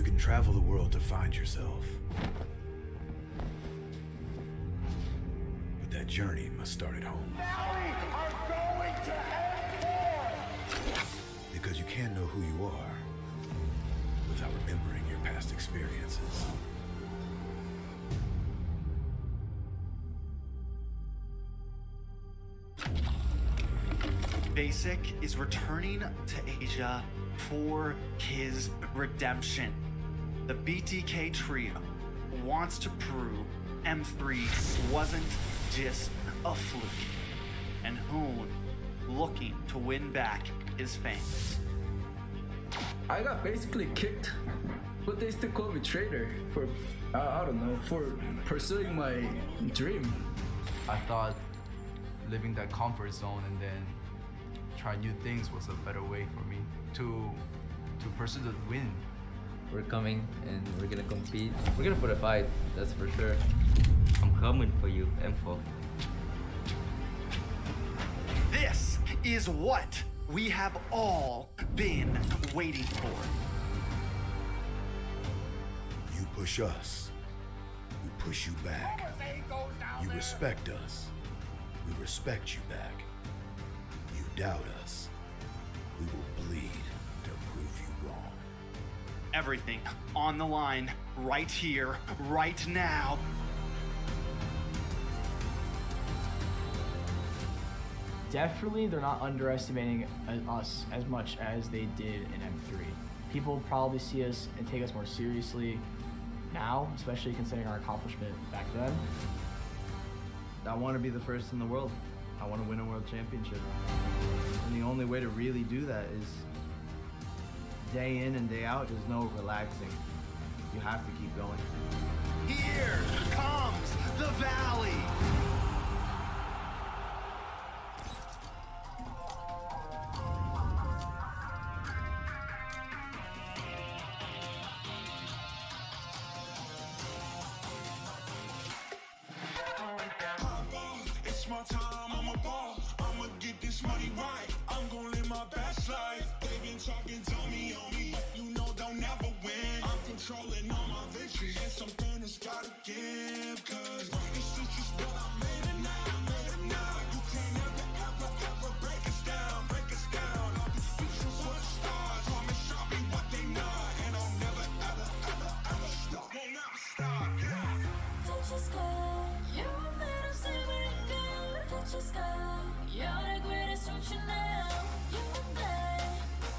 can travel the world to find yourself. But that journey must start at home. Valley are going to end war! Because you can't know who you are without remembering your past experiences. Basic is returning to Asia for his redemption. The BTK trio wants to prove M3 wasn't just a fluke, and Hoon looking to win back his fans. I got basically kicked, but they still call me traitor for, I don't know, for pursuing my dream. I thought living that comfort zone and then try new things was a better way for me to pursue the win. We're coming and we're gonna compete. We're gonna put a fight, that's for sure. I'm coming for you, M4. This is what we have all been waiting for. You push us, we push you back. You respect us, we respect you back. You doubt us, we will bleed to prove you wrong. Everything on the line, right here, right now. Definitely, they're not underestimating us as much as they did in M3. People probably see us and take us more seriously now, especially considering our accomplishment back then. I want to be the first in the world. I want to win a world championship. And the only way to really do that is day in and day out, there's no relaxing. You have to keep going. Here comes the Valley. It's my time, I'm a ball. I'ma get this money right. I'm gonna live my best life. They've been talking to me on me. You know they'll never win. I'm controlling all my victories. And something that's gotta give. Cause this is just what I made it now. Made it now. You can't ever break us down. Break us down. I'll be reaching for the stars. Promise I'll be what they not. And I'll never ever stop. Won't never stop. Yeah. Touch your sky. You're made of silver and gold. Touch your sky. You're the greatest, don't you know? You and I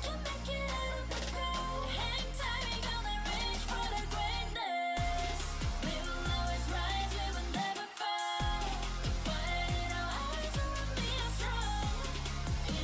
can make it out of the cold. Hang tight, we gonna reach for the greatness. We will always rise, we will never fall. We fight in our eyes, and we are strong.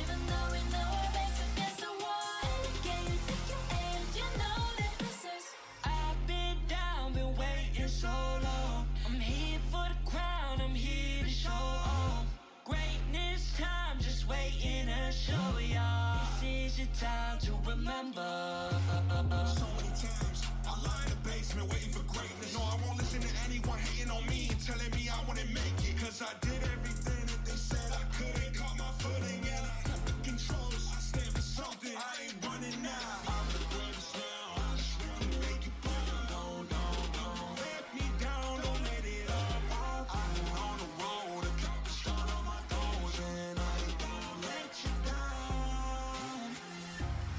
Even though we know our backs against the wall. And again, you take your aim, you know that this is. I've been down, been waiting so long. I'm here for the crown, I'm here to show off. Greatness time, just waiting to show y'all. This is your time to remember. So many times I lie in the basement waiting for greatness. No, I won't listen to anyone hating on me and telling me I wouldn't make it. Cause I did everything that they said I couldn't. Caught my footing and I got the controls. I stand for something, I ain't running now. I'm the greatest now, I just wanna make it proud. Don't let me down, don't let it up. I've been on the road, accomplished all of my goals. And I ain't gonna let you down.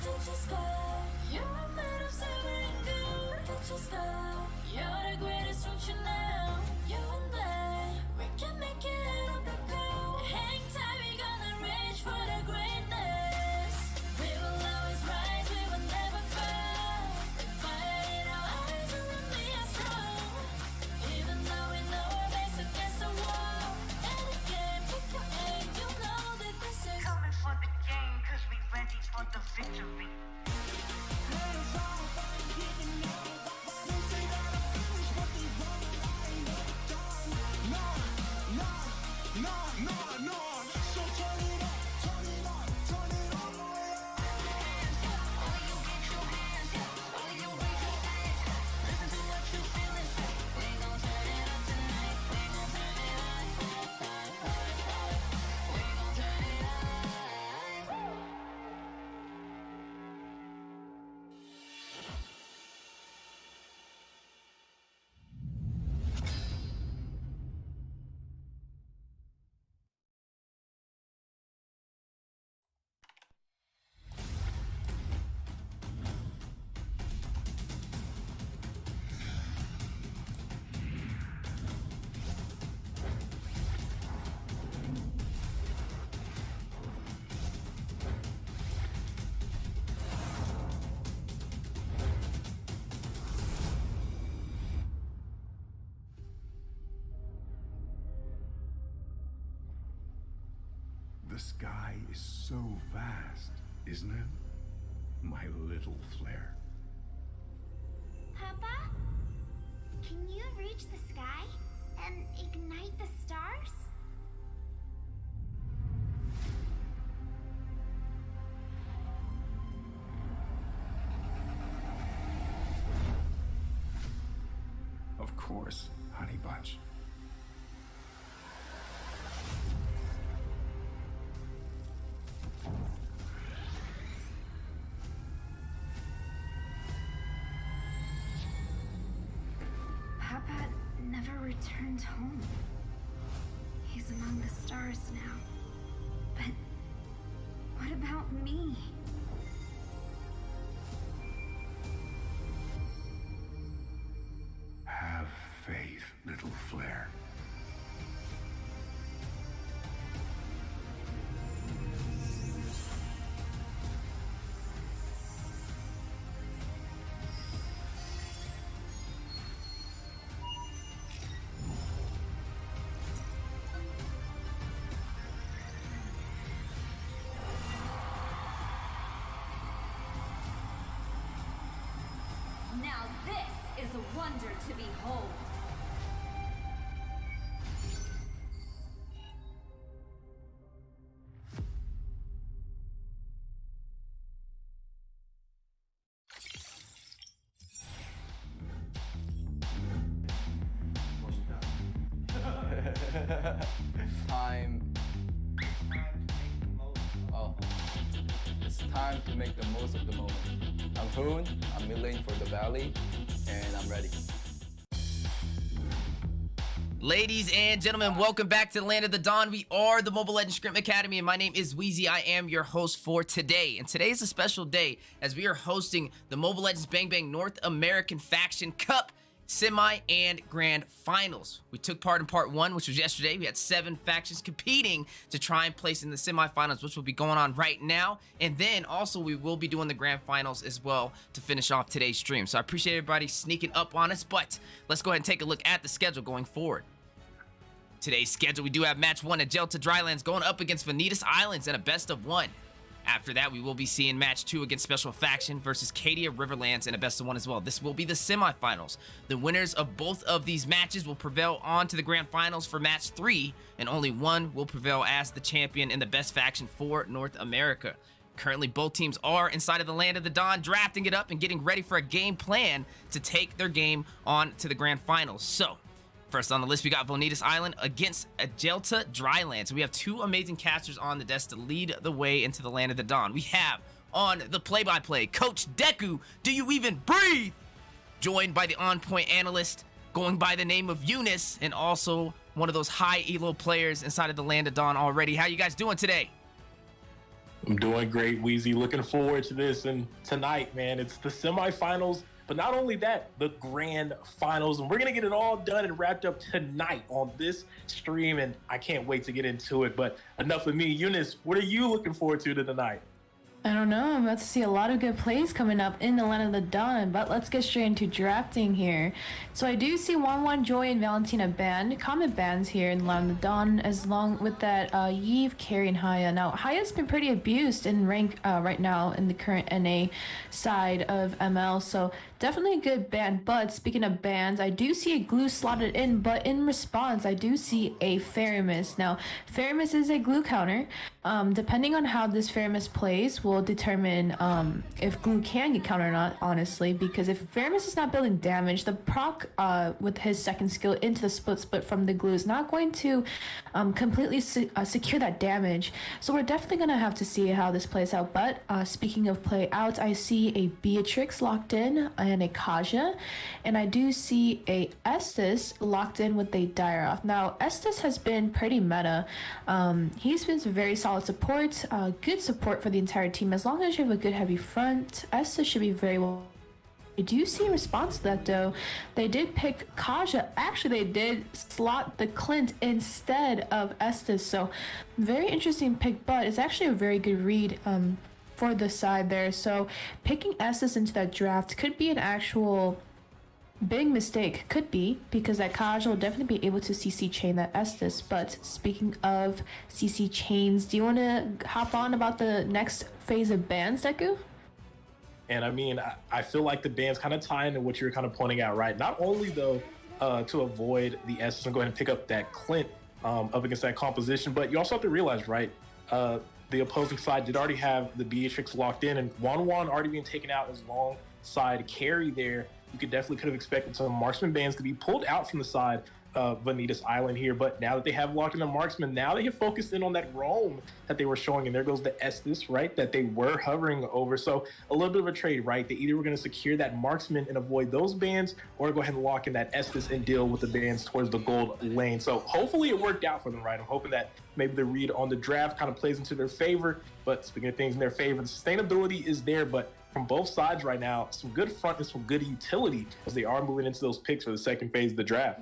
Touch your sky. You're made of silver and gold. Touch your sky. You're the greatest, don't you know? You and I, we can make it out of the cold. Hang tight, we gonna reach for the greatness. We will always rise, we will never fall. We fight in our eyes, and we are strong. Even though we know our backs against the wall. And again, pick your aim, you know that this is. Coming for the game, cause we ready for the victory. The sky is so vast, isn't it? My little flare. Papa? Can you reach the sky and ignite the stars? Of course, Honey Bunch. Papa never returned home. He's among the stars now. But what about me? Have faith, little flare. Now this is a wonder to behold. Time. Oh, it's time to make the most of the moment. I'm Hoon, I'm milling for the Valley, and I'm ready. Ladies and gentlemen, welcome back to the Land of the Dawn. We are the Mobile Legends Scrim Academy, and my name is Wheezy. I am your host for today. And today is a special day as we are hosting the Mobile Legends Bang Bang North American Faction Cup Semi and Grand Finals. We took part in part 1, which was yesterday. We had 7 factions competing to try and place in the semifinals, which will be going on right now. And then also we will be doing the grand finals as well to finish off today's stream. So I appreciate everybody sneaking up on us, but let's go ahead and take a look at the schedule going forward. Today's schedule, we do have match 1 at Agelta Drylands going up against Vanitas Islands in a best of 1. After that, we will be seeing match 2 against Special Faction versus Cadia Riverlands in a best of 1 as well. This will be the semifinals. The winners of both of these matches will prevail on to the grand finals for match 3, and only one will prevail as the champion in the best faction for North America. Currently, both teams are inside of the Land of the Dawn, drafting it up and getting ready for a game plan to take their game on to the grand finals. So, first on the list, we got Vonetis Island against Agelta Drylands. We have 2 amazing casters on the desk to lead the way into the Land of the Dawn. We have on the play-by-play, Coach Deku, do you even breathe? Joined by the on-point analyst, going by the name of Eunice, and also one of those high elo players inside of the Land of Dawn already. How you guys doing today? I'm doing great, Wheezy. Looking forward to this. And tonight, man, it's the semifinals. But not only that, the grand finals. And we're going to get it all done and wrapped up tonight on this stream. And I can't wait to get into it. But enough of me. Eunice, what are you looking forward to tonight? I don't know. I'm about to see a lot of good plays coming up in the Land of the Dawn, but let's get straight into drafting here. So I do see 1-1 Joy and Valentina banned, common bans here in the Land of the Dawn, as long with that Yves, Carrie, and Haya. Now, Haya's been pretty abused in rank right now in the current NA side of ML, so definitely a good ban. But speaking of bans, I do see a glue slotted in, but in response, I do see a Faramis. Now, Faramis is a glue counter. Depending on how this Faramis plays will determine if glue can get countered or not, honestly, because if Faramis is not building damage, the proc with his second skill into the split from the glue is not going to completely secure that damage. So we're definitely going to have to see how this plays out. But speaking of play out, I see a Beatrix locked in and a Cadia, and I do see a Estes locked in with a Dyraf. Now, Estes has been pretty meta. He's been very solid support, good support for the entire team. As long as you have a good heavy front, Estes should be very well. I do see a response to that though. They did pick Cadia. Actually, they did slot the Clint instead of Estes. So very interesting pick, but it's actually a very good read for the side there. So picking Estes into that draft could be an actual big mistake could be because that Cadia will definitely be able to CC chain that Estes. But speaking of CC chains, do you want to hop on about the next phase of bans, Deku? And I mean, I feel like the bans kind of tie into what you're kind of pointing out, right? Not only though to avoid the Estes and go ahead and pick up that Clint up against that composition, but you also have to realize, right? The opposing side did already have the Beatrix locked in, and 1-1 already being taken out as long side carry there. You could have expected some marksman bans to be pulled out from the side of Vanitas Island here, but now that they have locked in the marksman, now they have focused in on that roam that they were showing, and there goes the Estes, right, that they were hovering over. So a little bit of a trade, right? They either were going to secure that marksman and avoid those bans, or go ahead and lock in that Estes and deal with the bans towards the gold lane. So hopefully it worked out for them, right? I'm hoping that maybe the read on the draft kind of plays into their favor, but speaking of things in their favor, the sustainability is there, but from both sides right now, some good front and some good utility as they are moving into those picks for the second phase of the draft.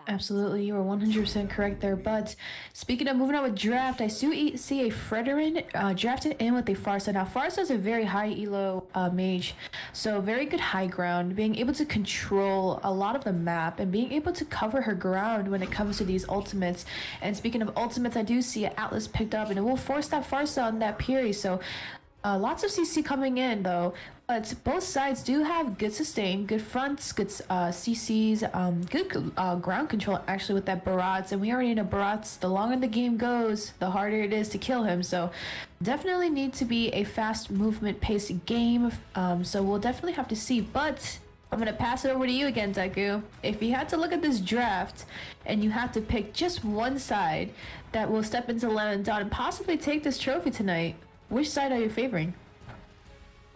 Absolutely, you are 100% correct there. But speaking of moving on with draft, I see a Fredrin drafted in with a Farsa. Now, Farsa is a very high elo mage, so very good high ground, being able to control a lot of the map and being able to cover her ground when it comes to these ultimates. And speaking of ultimates, I do see an Atlas picked up, and it will force that Farsa on that Piri. So lots of CC coming in though, but both sides do have good sustain, good fronts, good CCs, good ground control actually with that Barats, and we already know Barats, the longer the game goes, the harder it is to kill him, so definitely need to be a fast movement paced game, so we'll definitely have to see. But I'm going to pass it over to you again, Deku. If you had to look at this draft and you had to pick just one side that will step into the Land of Dawn and possibly take this trophy tonight, which side are you favoring?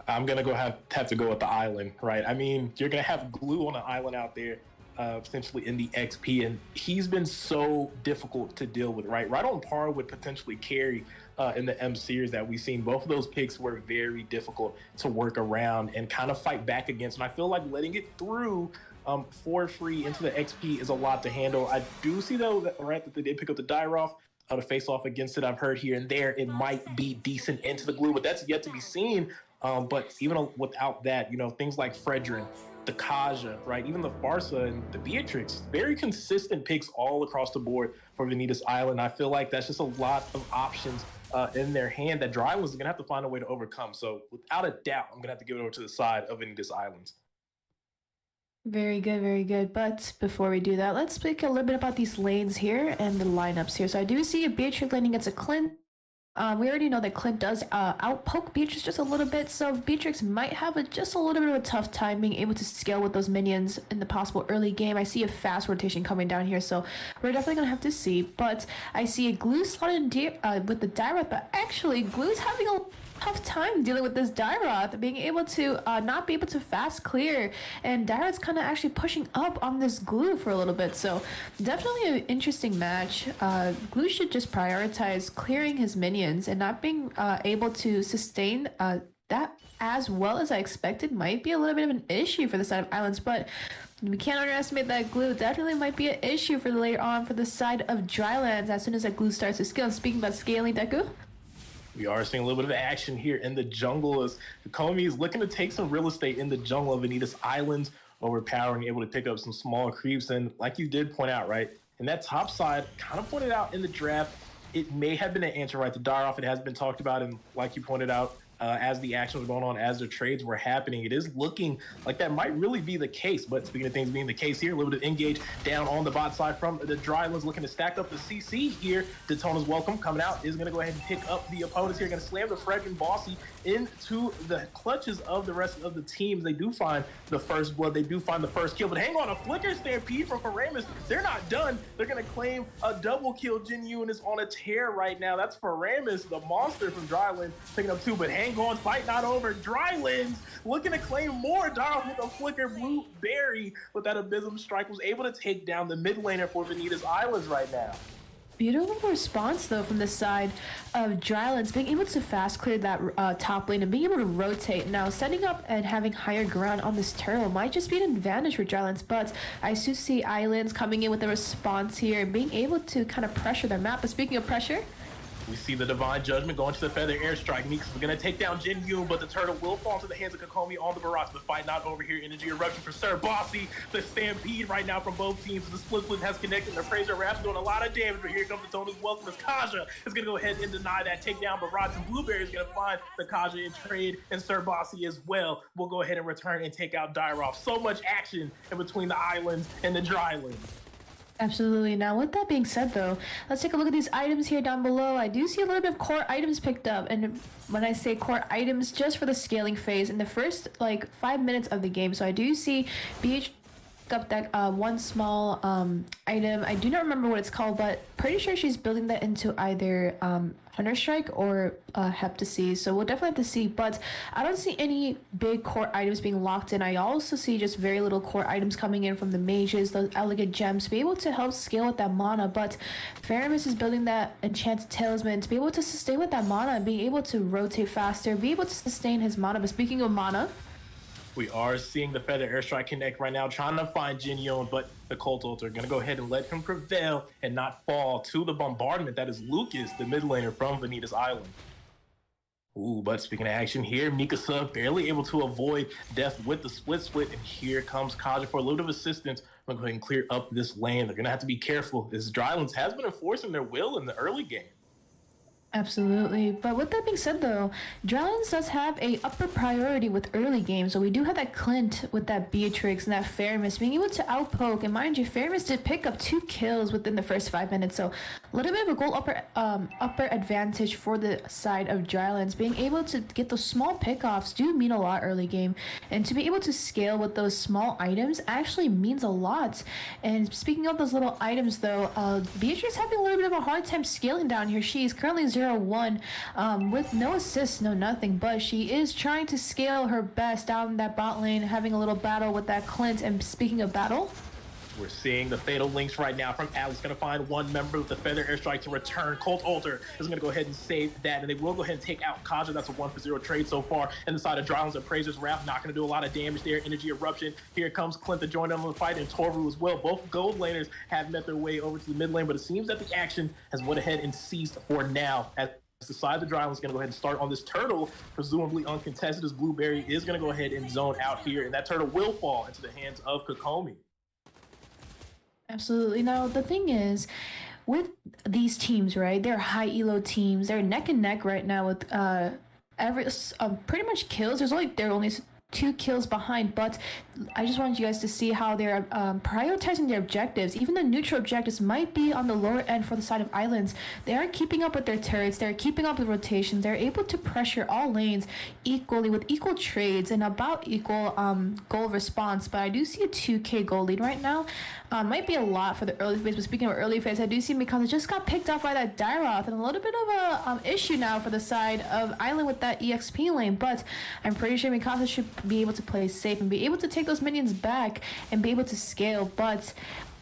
I'm gonna have to go with the island, right? I mean, you're gonna have Glue on the island out there, potentially in the XP, and he's been so difficult to deal with, right? Right on par with potentially Carry in the M series that we've seen. Both of those picks were very difficult to work around and kind of fight back against. And I feel like letting it through for free into the XP is a lot to handle. I do see though that they did pick up the Dyroff. To face off against it, I've heard here and there it might be decent into the Glue, but that's yet to be seen. But even without that, you know, things like Fredrin, the Cadia, right, even the Farsa and the Beatrix, very consistent picks all across the board for Vanitas Island. I feel like that's just a lot of options in their hand that Drylands is gonna have to find a way to overcome. So without a doubt, I'm gonna have to give it over to the side of Vanitas Islands. Very good, very good. But before we do that, let's speak a little bit about these lanes here and the lineups here. So I do see a Beatrix laning against a Clint. We already know that Clint does outpoke Beatrix just a little bit, so Beatrix might have just a little bit of a tough time being able to scale with those minions in the possible early game. I see a fast rotation coming down here, so we're definitely going to have to see. But I see a Glue slotted in with the Dyroth, but actually Glue's having a tough time dealing with this Dyroth, being able to not be able to fast clear, and Dyroth's kind of actually pushing up on this Glue for a little bit, so definitely an interesting match. Glue should just prioritize clearing his minions, and not being able to sustain that as well as I expected might be a little bit of an issue for the side of Islands, but we can't underestimate that Glue. Definitely might be an issue for later on for the side of Drylands as soon as that Glue starts to scale. Speaking about scaling, Deku? We are seeing a little bit of action here in the jungle as Komi is looking to take some real estate in the jungle of Vanitas Islands, overpowering, able to pick up some small creeps. And like you did point out, right, in that top side, kind of pointed out in the draft, it may have been an answer, right? The Dyroff, it has been talked about, and like you pointed out, as the actions were going on, as the trades were happening, it is looking like that might really be the case. But speaking of things being the case here, a little bit of engage down on the bot side from the Drylands, looking to stack up the CC here. Daytona's welcome coming out, is going to go ahead and pick up the opponents here, going to slam the Fredrin Bossy into the clutches of the rest of the teams. They do find the first blood, they do find the first kill, but hang on, a flicker stampede from Paramus. They're not done. They're going to claim a double kill. Jin Yun is on a tear right now. That's Paramus, the monster from Drylands, picking up two, but hang on, fight not over. Drylands looking to claim more. Darl with a flicker. Blueberry with that Abysm strike was able to take down the mid laner for Vanitas Islands right now. Beautiful response though from the side of Drylands, being able to fast clear that top lane and being able to rotate. Now setting up and having higher ground on this turtle might just be an advantage for Drylands, but I do see Islands coming in with a response here and being able to kind of pressure their map. But speaking of pressure, We see the Divine Judgment going to the Feather Airstrike. Meeks is going to take down Jin Yoon, but the turtle will fall into the hands of Kokomi on the barrage. The fight not over here. Energy Eruption for Sir Bossy. The Stampede right now from both teams. The Split has connected. The Fraser Raps doing a lot of damage, but here comes the Tona's welcome as Kaja is going to go ahead and deny that takedown. Barrage and Blueberry is going to find the Kaja in trade, and Sir Bossy as well will go ahead and return and take out Dyrov. So much action in between the islands and the Drylands. Absolutely. Now, with that being said, though, let's take a look at these items here down below. I do see a little bit of core items picked up, and when I say core items, just for the scaling phase in the first 5 minutes of the game. So I do see BH up that one small item. I do not remember what it's called, but pretty sure she's building that into either Hunter Strike or Heptasy. So we'll definitely have to see, but I don't see any big core items being locked in. I also see just very little core items coming in from the mages, those elegant gems, to be able to help scale with that mana. But Faramis is building that enchanted talisman to be able to sustain with that mana and being able to rotate faster, be able to sustain his mana. But speaking of mana, we are seeing the Feather Airstrike connect right now, trying to find Jin Yoon, but the Cult Altar are going to go ahead and let him prevail and not fall to the bombardment that is Lucas, the mid laner from Vanitas Island. Ooh, but speaking of action here, Mikasa barely able to avoid death with the split, and here comes Kaja for a little bit of assistance. I'm going to go ahead and clear up this lane. They're going to have to be careful, as Drylands has been enforcing their will in the early game. Absolutely. But with that being said, though, Drylands does have a upper priority with early games. So we do have that Clint with that Beatrix and that Faramis being able to outpoke. And mind you, Faramis did pick up 2 kills within the first 5 minutes. So a little bit of a goal upper advantage for the side of Drylands. Being able to get those small pickoffs do mean a lot early game. And to be able to scale with those small items actually means a lot. And speaking of those little items, though, Beatrix having a little bit of a hard time scaling down here. She is currently 0-1 with no assists, no nothing, but she is trying to scale her best down that bot lane, having a little battle with that Clint. And speaking of battle, we're seeing the fatal links right now from Alex. Going to find one member of the Feather Airstrike to return. Cult Altar is going to go ahead and save that, and they will go ahead and take out Kaja. That's a 1-for-0 trade so far. And the side of Drylands and Praisers Wrath not going to do a lot of damage there. Energy Eruption. Here comes Clint to join them on the fight, and Toru as well. Both gold laners have met their way over to the mid lane, but it seems that the action has went ahead and ceased for now. As the side of the Drylands is going to go ahead and start on this turtle, presumably uncontested, as Blueberry is going to go ahead and zone out here, and that turtle will fall into the hands of Kokomi. absolutely. Now, the thing is, with these teams, right, they're high elo teams. They're neck and neck right now with pretty much kills. They're only 2 kills behind, but I just wanted you guys to see how they're prioritizing their objectives. Even the neutral objectives might be on the lower end for the side of islands. They are keeping up with their turrets. They're keeping up with rotations. They're able to pressure all lanes equally with equal trades and about equal goal response. But I do see a 2k goal lead right now. Might be a lot for the early phase, but speaking of early phase, I do see Mikasa just got picked off by that Dyroth, and a little bit of a issue now for the side of Island with that EXP lane, but I'm pretty sure Mikasa should be able to play safe and be able to take those minions back and be able to scale. But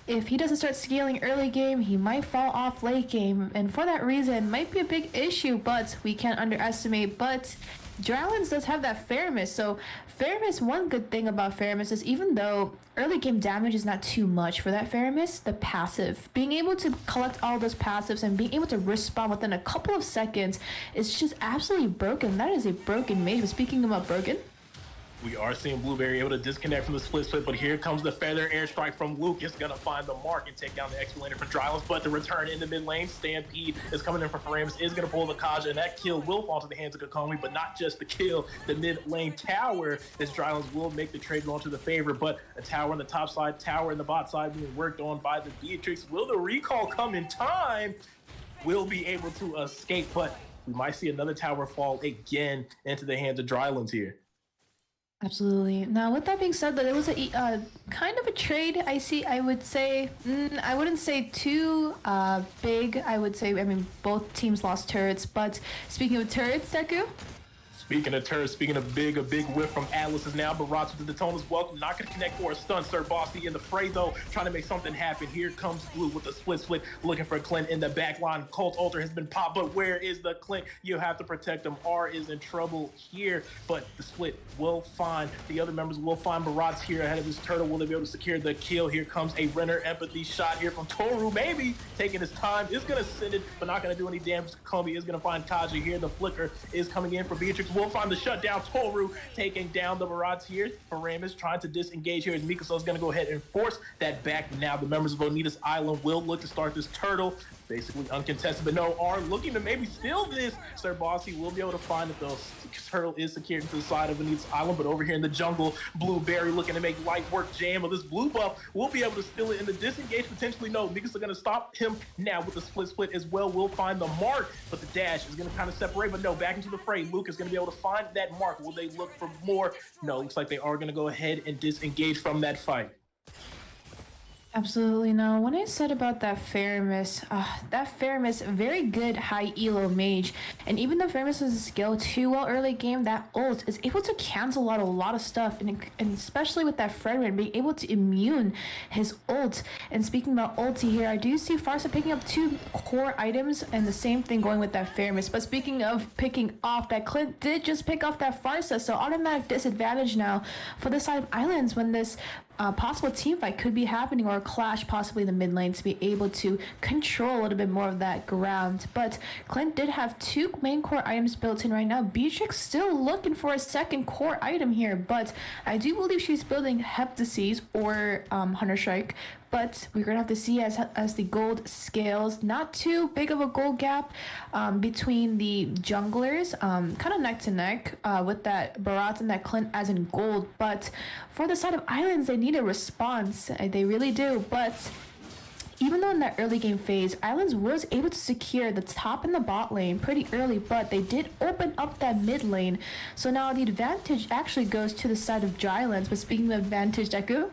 if he doesn't start scaling early game, he might fall off late game, and for that reason might be a big issue, but we can't underestimate. But Drylands does have that Faramis, so Faramis, one good thing about Faramis is even though early game damage is not too much for that Faramis, the passive, being able to collect all those passives and being able to respawn within a couple of seconds is just absolutely broken. That is a broken mage. But speaking about broken, we are seeing Blueberry able to disconnect from the split, but here comes the Feather Airstrike from Lucas, gonna find the mark and take down the extra laner for Drylands, but the return in the mid lane, Stampede is coming in for Faramis, is gonna pull the Kaja, and that kill will fall to the hands of Kokomi, but not just the kill, the mid lane tower, as Drylands will make the trade going to the favor, but a tower on the top side, tower in the bot side being worked on by the Beatrix. Will the recall come in time? Will be able to escape, but we might see another tower fall again into the hands of Drylands here. absolutely. Now, with that being said, that it was a kind of a trade. I would say, I wouldn't say too big. I would say, I mean, both teams lost turrets. But speaking of turrets, Deku, Speaking of turf, speaking of big, a big whiff from Atlas is now Barats with the Daytona's welcome. Not going to connect for a stun. Sir Bossy in the fray, though, trying to make something happen. Here comes Blue with the split, looking for Clint in the back line. Colt Alter has been popped, but where is the Clint? You have to protect him. R is in trouble here, but the split will find the other members, will find Barats here ahead of his turtle. Will they be able to secure the kill? Here comes a Renner empathy shot here from Toru, maybe taking his time. Is going to send it, but not going to do any damage. Kobe is going to find Cadia here. The flicker is coming in for Beatrix. Will find the shutdown. Toru taking down the Barats here. Paramus trying to disengage here as Mikasa is going to go ahead and force that back. Now the members of Vonetis Island will look to start this turtle. Basically uncontested, but no, are looking to maybe steal this. Sir Bossy will be able to find that the turtle is secured to the side of Vanitas Island, but over here in the jungle, Blueberry looking to make light work jam of this blue buff. Will be able to steal it in the disengage, potentially no. Mikasa are going to stop him now with the split as well. Will find the mark, but the dash is going to kind of separate, but no, back into the fray. Luke is going to be able to find that mark. Will they look for more? No, looks like they are going to go ahead and disengage from that fight. Absolutely no. When I said about that Faramus, very good high elo mage, and even though Faramus is a skill too well early game, that ult is able to cancel out a lot of stuff, and especially with that Fredrin being able to immune his ult. And speaking about ulti here, I do see Farsa picking up 2 core items, and the same thing going with that Faramus. But speaking of picking off, that Clint did just pick off that Farsa, so automatic disadvantage now for the side of Islands when this possible team fight could be happening, or a clash possibly in the mid lane, to be able to control a little bit more of that ground. But Clint did have 2 main core items built in right now. Beatrix still looking for a second core item here, but I do believe she's building Heptases or Hunter Strike. But we're gonna have to see as the gold scales. Not too big of a gold gap between the junglers, kind of neck to neck with that Barat and that Clint as in gold. But for the side of Islands, they need a response. They really do. But even though in that early game phase, Islands was able to secure the top and the bot lane pretty early, but they did open up that mid lane. So now the advantage actually goes to the side of Drylands. But speaking of advantage, Deku?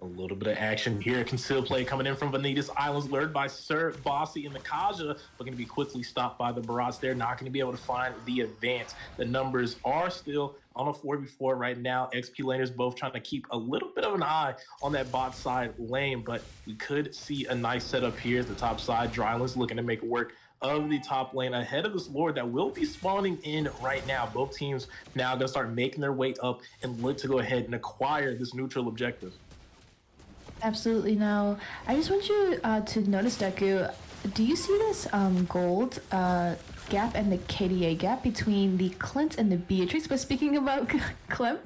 A little bit of action here. Concealed play coming in from Vanitas Islands, lured by Sir Bossy and the Cadia, looking to be quickly stopped by the Barats. They're not going to be able to find the advance. The numbers are still on a 4v4 right now. XP laners both trying to keep a little bit of an eye on that bot side lane, but we could see a nice setup here at the top side. Drylands looking to make work of the top lane ahead of this Lord that will be spawning in right now. Both teams now going to start making their way up and look to go ahead and acquire this neutral objective. Absolutely no. I just want you to notice, Deku, do you see this gold gap and the Cadia gap between the Clint and the Beatrix? But speaking about Clint,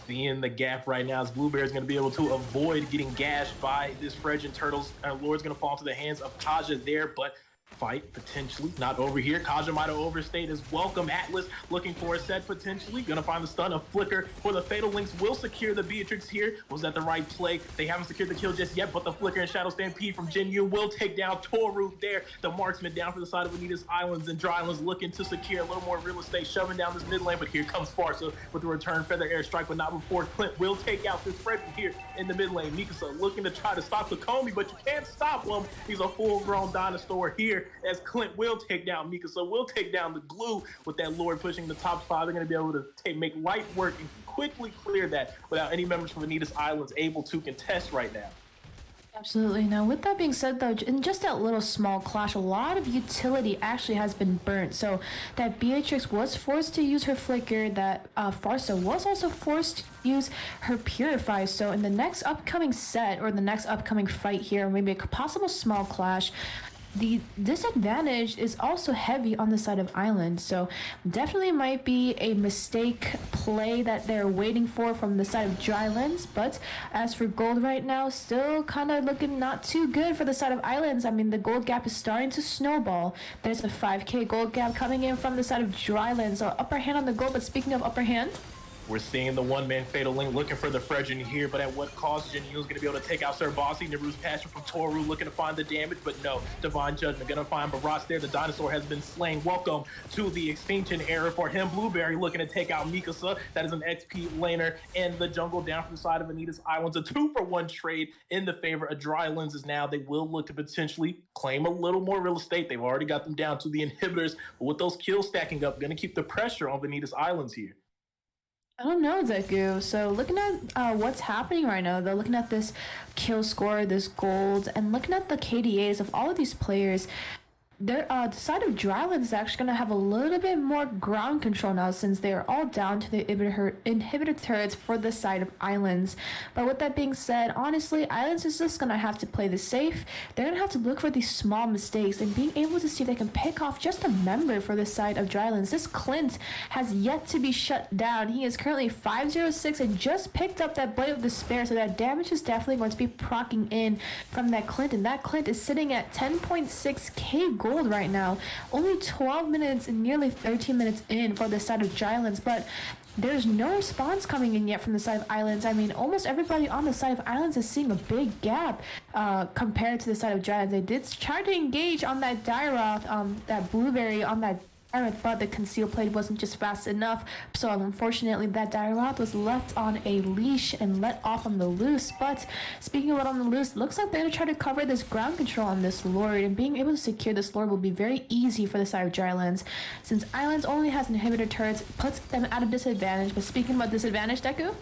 seeing the gap right now as Blueberry is going to be able to avoid getting gashed by this Fredrin Turtles. Lord's going to fall into the hands of Cadia there, but fight potentially not over here. Cadia might have overstayed his welcome. Atlas looking for a set potentially. Gonna find the stun. A flicker for the Fatal Links will secure the Beatrix here. Was that the right play? They haven't secured the kill just yet, but the flicker and Shadow Stampede from Jin Yu will take down Toru there. The marksman down for the side of Vanitas Islands, and Drylands looking to secure a little more real estate, shoving down this mid lane, but here comes Farsa with the return feather airstrike, but not before Clint will take out this Fredrin here in the mid lane. Mikasa looking to try to stop the Komi, but you can't stop him. He's a full-grown dinosaur here as Clint will take down Mikasa, will take down the glue with that Lord pushing the top 5. They're going to be able to make light work and quickly clear that without any members from Vanitas Islands able to contest right now. Absolutely. Now, with that being said, though, in just that little small clash, a lot of utility actually has been burnt. So that Beatrix was forced to use her Flicker, that Farsa was also forced to use her Purify. So in the next upcoming set, or the next upcoming fight here, maybe a possible small clash, the disadvantage is also heavy on the side of Island, so definitely might be a mistake play that they're waiting for from the side of Drylands. But as for gold right now, still kind of looking not too good for the side of Islands. I mean, the gold gap is starting to snowball. There's a 5k gold gap coming in from the side of Drylands, so upper hand on the gold. But speaking of upper hand, We're seeing the one-man fatal link looking for the Fredrin here, but at what cost? Jin Yoon's going to be able to take out Sir Bossy. Naru's passion from Toru looking to find the damage, but no. Divine Judgment going to find Barats there. The dinosaur has been slain. Welcome to the Extinction Era for him. Blueberry looking to take out Mikasa. That is an XP laner. And the jungle down from the side of Vanitas Islands. A 2-for-1 trade in the favor of Drylands is now. They will look to potentially claim a little more real estate. They've already got them down to the inhibitors, but with those kills stacking up, going to keep the pressure on Vanitas Islands here. I don't know, Deku. So looking at what's happening right now, they're looking at this kill score, this gold, and looking at the KDAs of all of these players. The side of Drylands is actually going to have a little bit more ground control now, since they are all down to the inhibitor turrets for the side of Islands. But with that being said, honestly, Islands is just going to have to play this safe. They're going to have to look for these small mistakes and being able to see if they can pick off just a member for the side of Drylands. This Clint has yet to be shut down. He is currently 506 and just picked up that Blade of Despair, so that damage is definitely going to be proccing in from that Clint, and that Clint is sitting at 10.6k gold right now. Only 12 minutes and nearly 13 minutes in for the side of Drylands, but there's no response coming in yet from the side of Islands. I mean, almost everybody on the side of Islands is seeing a big gap compared to the side of Drylands. They did try to engage on that Dairoth, that Blueberry on that Dairoth, but the conceal plate wasn't just fast enough. So unfortunately, that Dairoth was left on a leash and let off on the loose. But speaking of it on the loose, looks like they're going to try to cover this ground control on this Lord, and being able to secure this Lord will be very easy for the side of Drylands, since Islands only has inhibitor turrets, puts them at a disadvantage. But speaking about disadvantage, Deku,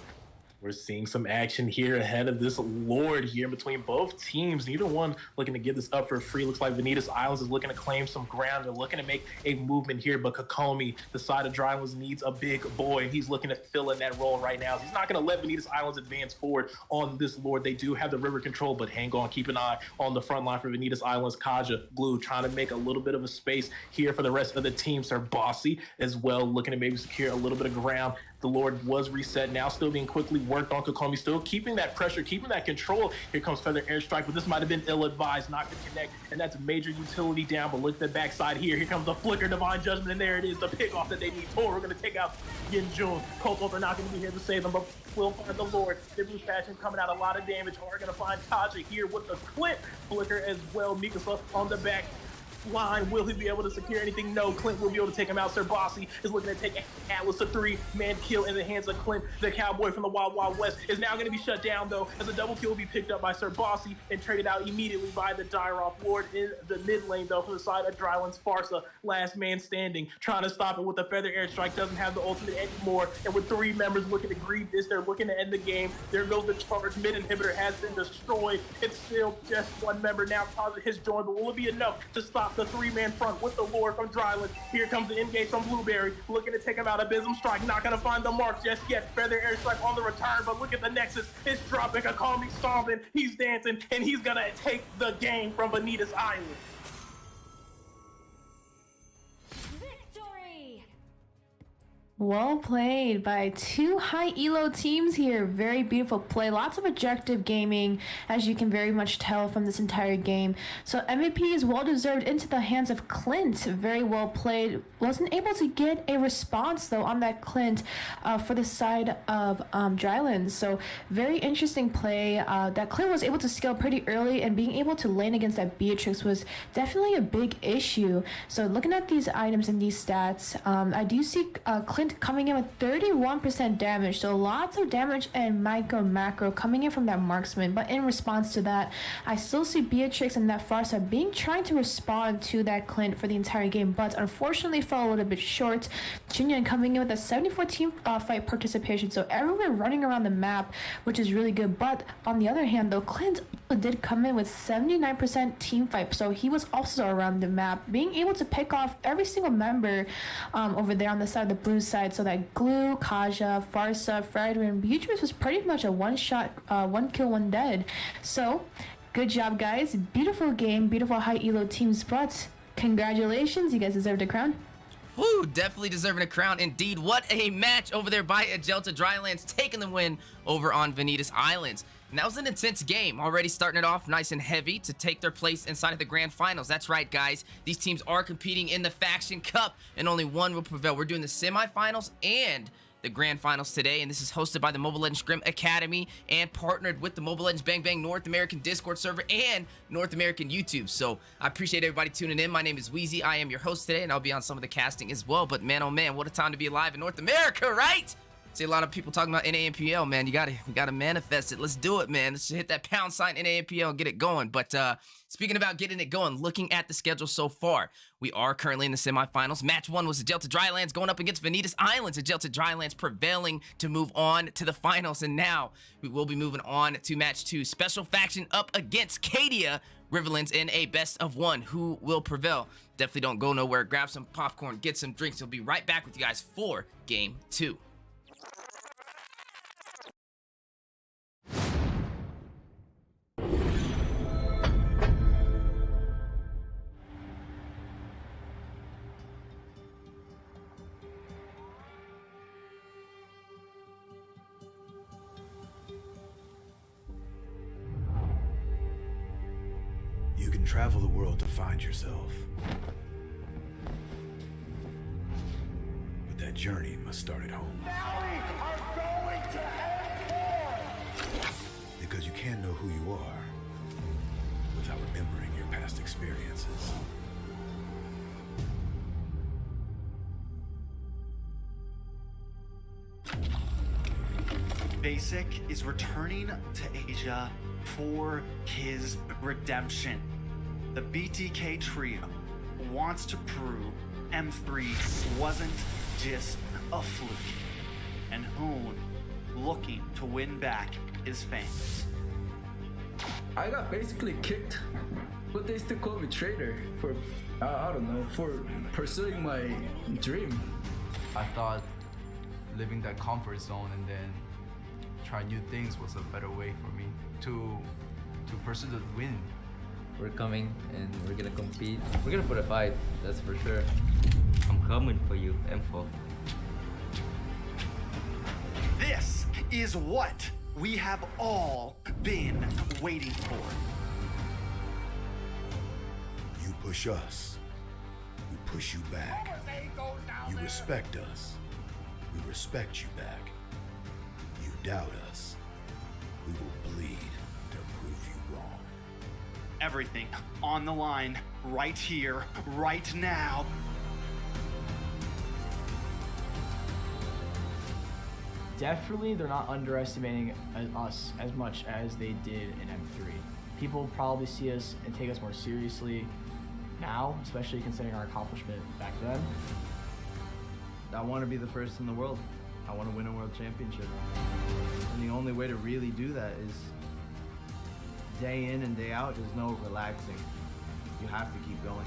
we're seeing some action here ahead of this Lord here between both teams. Neither one looking to give this up for free. Looks like Vanitas Islands is looking to claim some ground. They're looking to make a movement here, but Kokomi, the side of Drylands, needs a big boy. He's looking to fill in that role right now. He's not going to let Vanitas Islands advance forward on this Lord. They do have the river control, but hang on, keep an eye on the front line for Vanitas Islands. Cadia, Blue, trying to make a little bit of a space here for the rest of the team. Sir Bossy as well, looking to maybe secure a little bit of ground. The Lord was reset, now still being quickly worked on. Kokomi still keeping that pressure, keeping that control. Here comes Feather Airstrike, but this might have been ill-advised, not to connect, and that's major utility down. But look at the backside here. Here comes the flicker, Divine Judgment, and there it is, the pick-off that they need. Toru going to take out Genjun. Coco are not going to be here to save them, but we'll find the Lord. The Blue Passion coming out, a lot of damage. We're going to find Cadia here with the Clint flicker as well. Mikasa on the back line. Will he be able to secure anything? No. Clint will be able to take him out. Sir Bossy is looking to take Atlas. A 3-man kill in the hands of Clint. The cowboy from the Wild Wild West is now going to be shut down, though, as a double kill will be picked up by Sir Bossy and traded out immediately by the Dairoth Ward in the mid lane, though, from the side of Drylands. Farsa, last man standing, trying to stop it with the Feather Airstrike. Doesn't have the ultimate anymore, and with 3 members looking to grieve this, they're looking to end the game. There goes the charge. Mid inhibitor has been destroyed. It's still just 1 member now. Causing his join, but will it be enough to stop the 3-man front with the Lord from Drylands? Here comes the engage from Blueberry, looking to take him out. Abysm Strike, not going to find the mark just yet. Feather Airstrike on the return, but look at the Nexus. It's dropping. A call me stomping. He's dancing, and he's going to take the game from Vanitas Island. well played by 2 high elo teams here. Very beautiful play. Lots of objective gaming, as you can very much tell from this entire game. So MVP is well deserved into the hands of Clint. Very well played. Wasn't able to get a response though on that Clint for the side of Drylands. So very interesting play. That Clint was able to scale pretty early, and being able to lane against that Beatrix was definitely a big issue. So looking at these items and these stats, I do see Clint coming in with 31% damage, so lots of damage and macro coming in from that marksman. But in response to that, I still see Beatrix and that Farsa trying to respond to that Clint for the entire game, but unfortunately fell a little bit short. Jinyan coming in with a 74 team fight participation, so everyone running around the map, which is really good. But on the other hand though, Clint did come in with 79% team fight, so he was also around the map, being able to pick off every single member over there on the side of the blue side. So that Glue, Cadia, Farsa, Friday, and Beatrice was pretty much a one-shot, 1 kill, 1 dead. So good job, guys. Beautiful game, beautiful high elo teams, but congratulations, you guys deserved a crown. Woo, definitely deserving a crown indeed. What a match over there by Agelta. Drylands taking the win over on Vanitas Islands. And that was an intense game, already starting it off nice and heavy to take their place inside of the grand finals. That's right, guys. These teams are competing in the Faction Cup, and only one will prevail. We're doing the semifinals and the grand finals today, and this is hosted by the Mobile Legends Scrim Academy and partnered with the Mobile Legends Bang Bang North American Discord server and North American YouTube. So I appreciate everybody tuning in. My name is Wheezy. I am your host today, and I'll be on some of the casting as well. But man, oh man, what a time to be alive in North America, right? See a lot of people talking about NAMPL, man. We gotta manifest it. Let's do it, man. Let's hit that pound sign NAMPL and get it going. But speaking about getting it going, looking at the schedule so far, we are currently in the semifinals. Match 1 was Agelta Drylands going up against Vanitas Islands. Agelta Drylands prevailing to move on to the finals. And now we will be moving on to match 2. Special faction up against Cadia, Riverlands in a best of 1. Who will prevail? Definitely don't go nowhere. Grab some popcorn, get some drinks. We'll be right back with you guys for game 2. You can travel the world to find yourself. But that journey must start at home. Now we are going to end war! Because you can't know who you are without remembering your past experiences. Basic is returning to Asia for his redemption. The BTK trio wants to prove M3 wasn't just a fluke, and Hoon looking to win back his fans. I got basically kicked, but they still call me traitor for, I don't know, for pursuing my dream. I thought living that comfort zone and then try new things was a better way for me to pursue the win. We're coming and we're gonna compete. We're gonna put a fight, that's for sure. I'm coming for you, M4. This is what we have all been waiting for. You push us, we push you back. You respect us, we respect you back. You doubt us, we will bleed to prove you wrong. Everything on the line, right here, right now. Definitely, they're not underestimating us as much as they did in M3. People probably see us and take us more seriously now, especially considering our accomplishment back then. I want to be the first in the world. I want to win a world championship. And the only way to really do that is day in and day out. There's no relaxing. You have to keep going.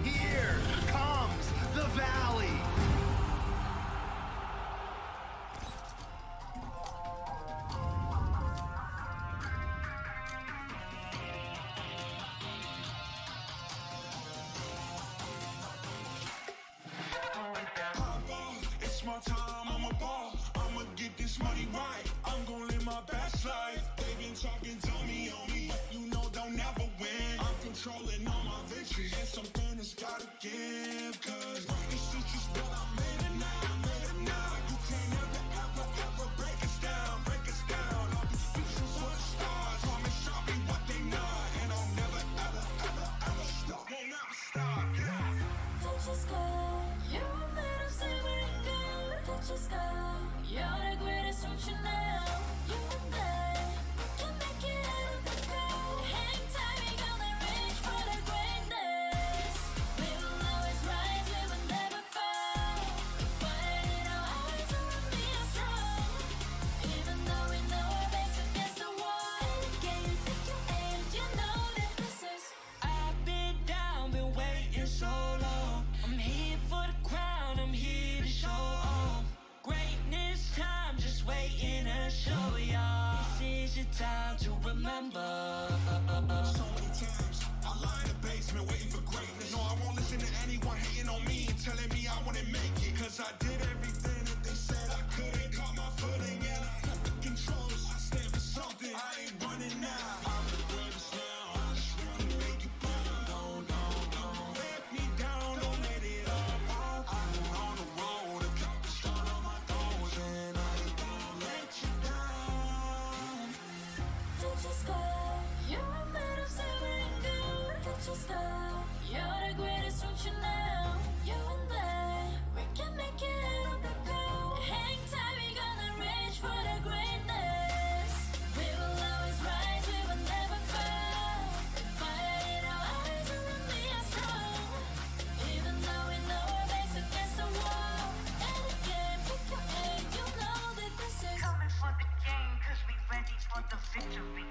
Here comes the valley. It's my time, I'm a ball. I'ma get this money right. I'm gonna live my best life. They've been talking to me on me. You know they'll never win. I'm controlling all my victories. And something that's gotta give. Cause this is just what I made it now. I made it now. You can't ever break us down. Break us down. All these pieces for the stars. Promise I'll be what they not. And I'll never ever stop. Won't never stop. Yeah. Touch your sky, you're made of silver and gold. Touch your sky, you're the greatest future now. You and I, we can make it out of the cold. Hang tight, we gonna reach for the greatness. We will always rise, we will never fall. Fight in our hearts, so we'll be strong. Even though we know our backs against the wall. In the game, take your aim, you know that this is. I've been down, been waiting so long. I'm here for the crown, I'm here to show off. Greatness time, just waiting to show y'all. This is your time to remember. So many times I lie in the basement waiting for greatness. No, I won't listen to anyone hating on me and telling me I wouldn't make it. Cause I did everything that they said I couldn't. Caught my footing and I kept the controls. I stand for something, I ain't running now. I'm the greatest now. I just wanna make it proud. Don't let me down, don't let it all fall. I'm on the road, accomplish all of my goals. want you now. You and I, we can make it up the go. Hang tight, we gonna reach for the greatness. We will always rise, we will never fall. Fire in our eyes and we are strong. Even though we know we're backs against the wall. And again, pick your aim, you know that this is Coming for the game, cause we ready for the victory.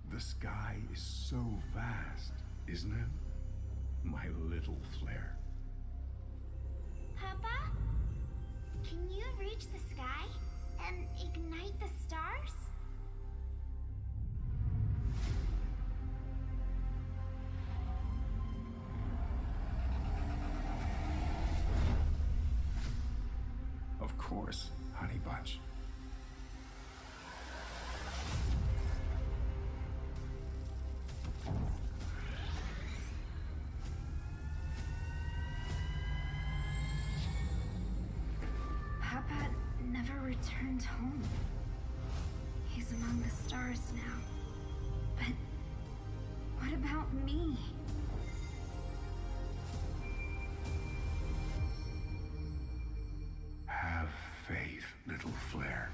The sky is so vast, isn't it? My little flare. Papa? Can you reach the sky and ignite the stars? Of course, honey bunch. Papa never returned home. He's among the stars now. But what about me? Have faith, little flare.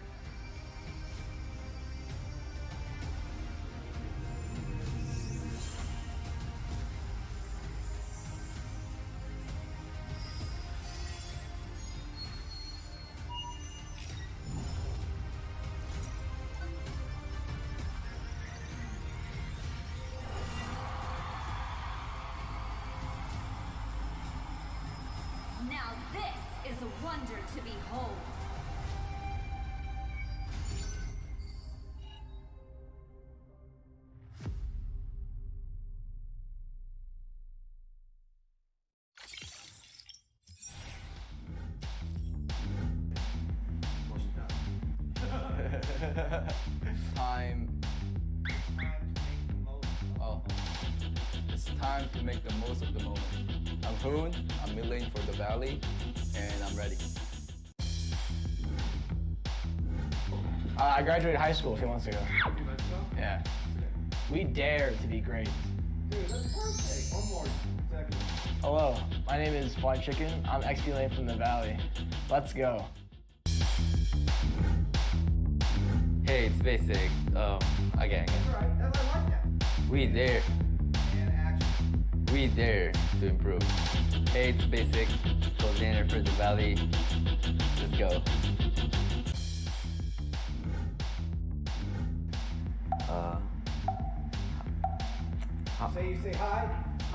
Now this is a wonder to behold. Time. Oh, it's time to make the most of the moment. I'm Hoon, I'm mid-lane for the Valley, and I'm ready. I graduated high school a few months ago. Yeah. We dare to be great. Dude, that's perfect. One more second. Hello, my name is Fly Chicken. I'm XP lane from the Valley. Let's go. Hey, it's basic. Again. We dare. We dare to improve. Hey, it's basic. Coordinator for the Valley. Let's go. Say hi.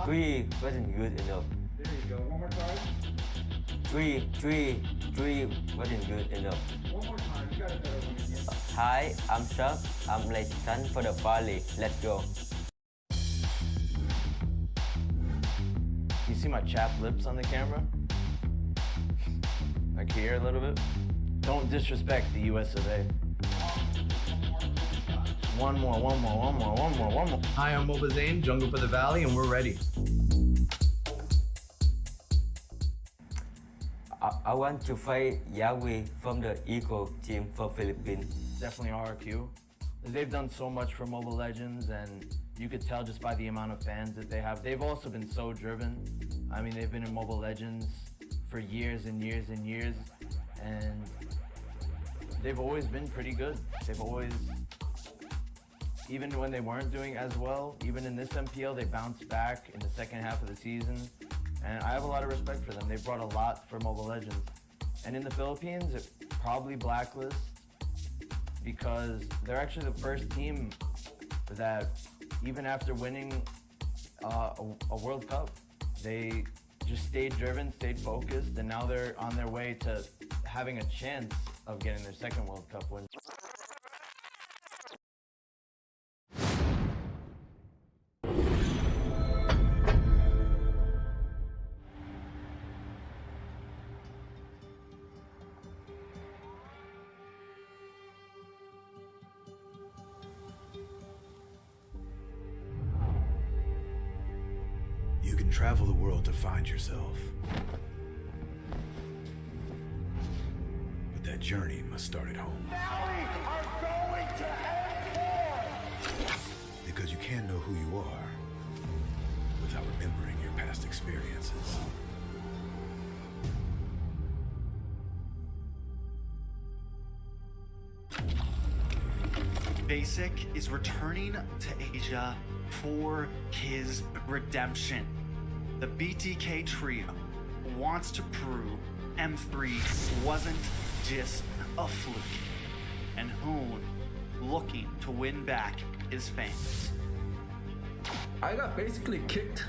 3 wasn't good enough. There you go. One more time. 3 wasn't good enough. One more time. You got a better one. Hi, I'm Chuck. I'm Leighton for the Valley. Let's go. You see my chapped lips on the camera? Like here a little bit? Don't disrespect the US of A. One more. Hi, I'm Moba Zane, Jungle for the Valley, and we're ready. I want to fight Yahweh from the Eagle team for Philippines. Definitely RRQ. They've done so much for Mobile Legends, and you could tell just by the amount of fans that they have. They've also been so driven. I mean, they've been in Mobile Legends for years and years and years, and they've always been pretty good. They've always, even when they weren't doing as well, even in this MPL, they bounced back in the second half of the season. And I have a lot of respect for them. They brought a lot for Mobile Legends. And in the Philippines, it probably blacklist because they're actually the first team that, even after winning a World Cup, they just stayed driven, stayed focused, and now they're on their way to having a chance of getting their second World Cup win. You can travel the world to find yourself. But that journey must start at home. Because you can't know who you are without remembering your past experiences. Basic is returning to Asia for his redemption. The BTK trio wants to prove M3 wasn't just a fluke, and Hoon looking to win back his fans. I got basically kicked,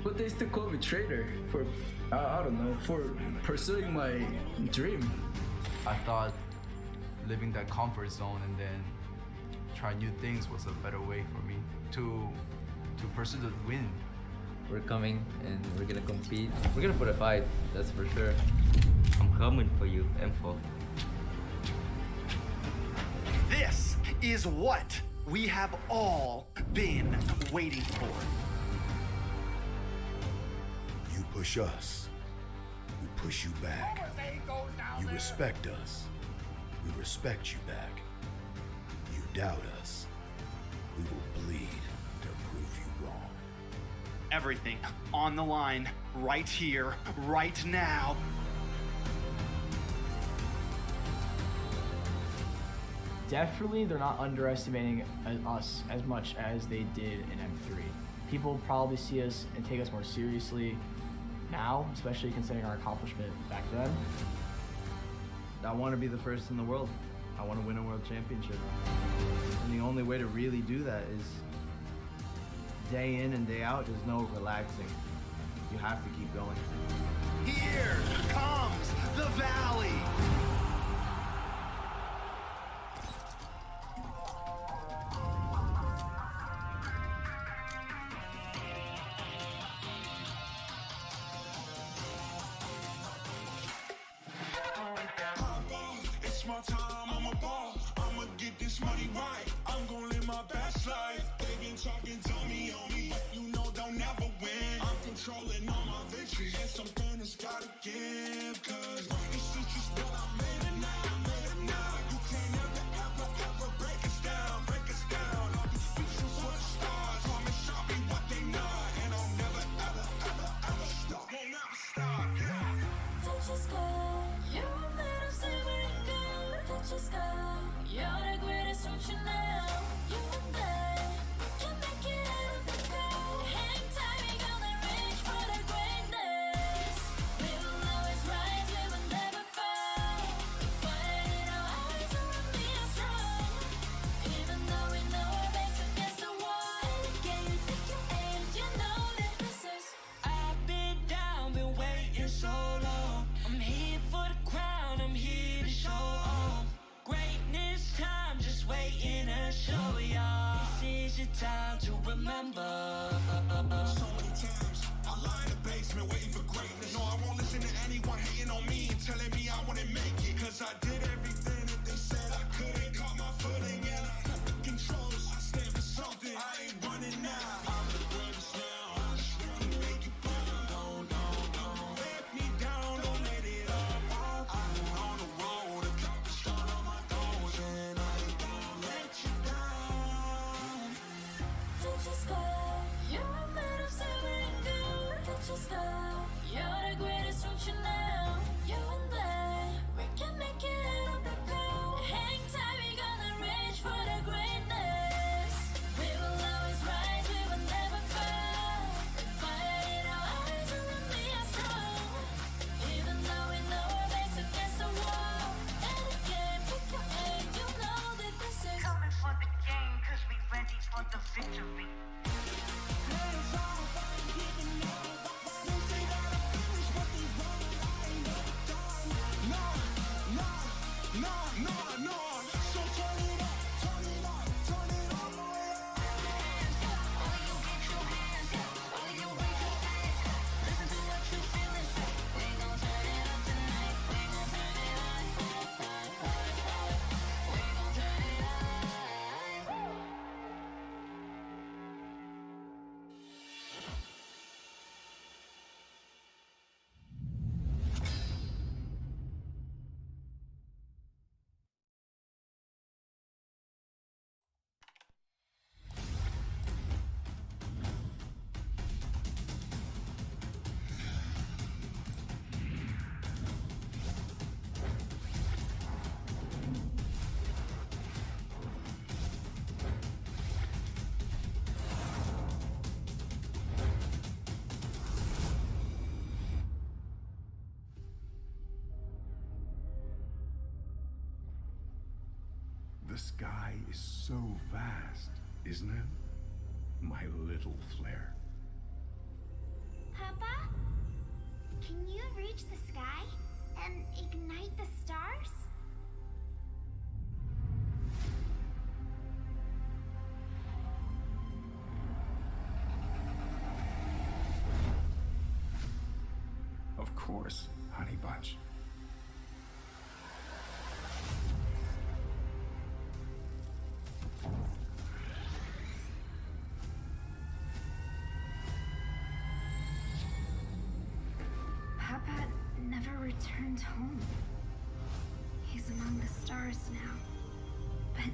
but they still call me traitor for, I don't know, for pursuing my dream. I thought living that comfort zone and then try new things was a better way for me to pursue the win. We're coming and we're gonna compete. We're gonna put a fight, that's for sure. I'm coming for you, M4. This is what we have all been waiting for. You push us, we push you back. You respect us, we respect you back. You doubt us, we will bleed to prove you wrong. Everything on the line, right here, right now. Definitely, they're not underestimating us as much as they did in M3. People probably see us and take us more seriously now, especially considering our accomplishment back then. I want to be the first in the world. I want to win a world championship. And the only way to really do that is day in and day out. There's no relaxing. You have to keep going. Here comes the Valley. It's my time, I'm a ball. I'ma get this money right. I'm gonna live my best life. They been talking to me on me, but you know they'll never win. I'm controlling all my victories, and something has gotta give. Cause this shit just what I made it now, You can't ever break us down, All these bitches for the stars, promise I'll be what they not, and I'll never ever stop. Won't never stop, yeah. Touch the sky, you're made of silver and gold. Touch the sky, you're the greatest option now. You and I can make it out of the cold. Hang tight, we gonna reach for the greatness. We will always rise, we will never fall. Fire in our eyes, so we are strong. Even though we know our backs against the wall. Can you take your aim? You know that this is. I've been down, been waiting so long. I'm here for the crown, I'm here to show off. Greatness time, just waiting to show. The sky is so vast, isn't it? My little flare. Papa? Can you reach the sky and ignite the stars? Of course, honey bunch. Papa never returned home. He's among the stars now. But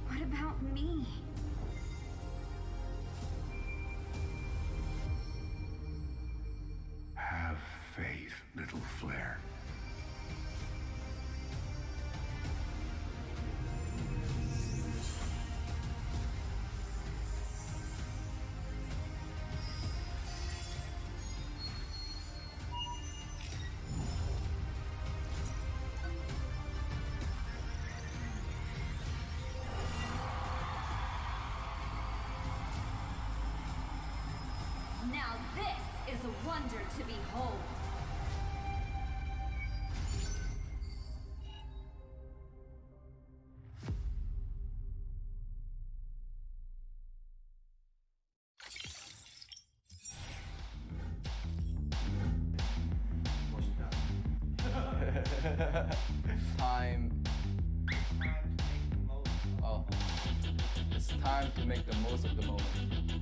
what about me? Have faith, little flare. Now this is a wonder to behold. Time. Oh, it's time to make the most of the moment.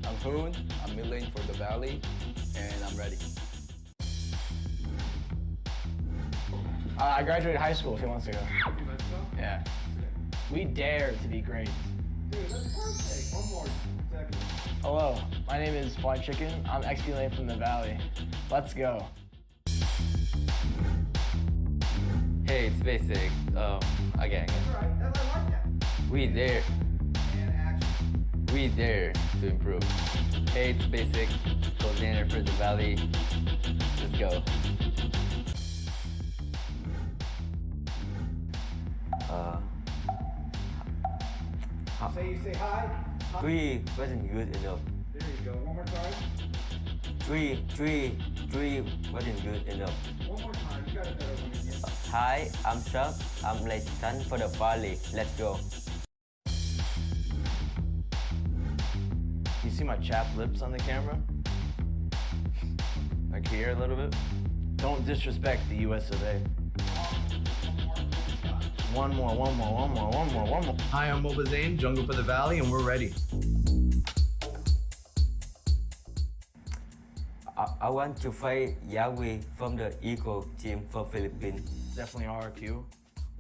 I'm Hoon, I'm milling for the valley, and I'm ready. I graduated high school a few months ago. Yeah. We dare to be great. Dude, that's perfect. One more second. Hello, my name is Fly Chicken. I'm XP Lane from the Valley. Let's go. Hey, it's basic. Again. We dare. We dare to improve. Hey, it's basic. Coordinator for the valley. Let's go. Say hi. Three wasn't good enough. There you go. One more time. Three wasn't good enough. One more time. You got a better one again. Hi, I'm Chuck. I'm late son for the valley. Let's go. You see my chapped lips on the camera? Like here a little bit? Don't disrespect the US of A. One more. Hi, I'm Moba Zane, Jungle for the Valley, and we're ready. I want to fight Yahweh from the Eagle team for Philippines. Definitely RQ.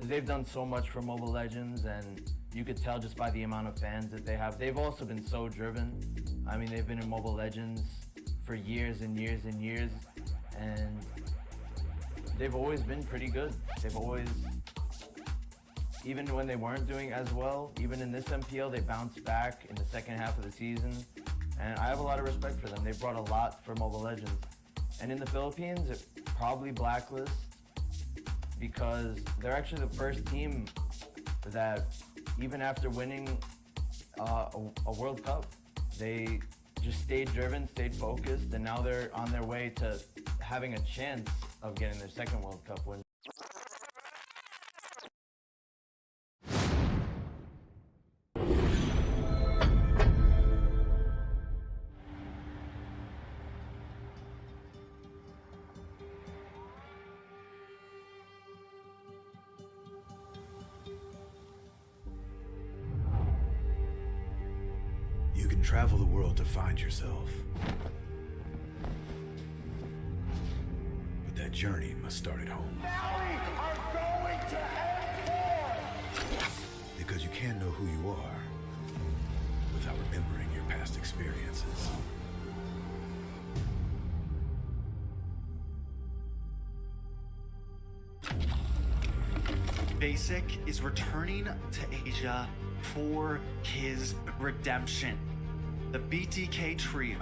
They've done so much for Mobile Legends, and you could tell just by the amount of fans that they have. They've also been so driven. I mean, they've been in Mobile Legends for years and years and years, and they've always been pretty good. They've always, even when they weren't doing as well, even in this MPL, they bounced back in the second half of the season, and I have a lot of respect for them. They brought a lot for Mobile Legends. And in the Philippines, it probably Blacklist, because they're actually the first team that, even after winning a World Cup, they just stayed driven, stayed focused, and now they're on their way to having a chance of getting their second World Cup win. You can travel the world to find yourself. But that journey must start at home. Valley are going to end war! Because you can't know who you are without remembering your past experiences. Basic is returning to Asia for his redemption. The BTK trio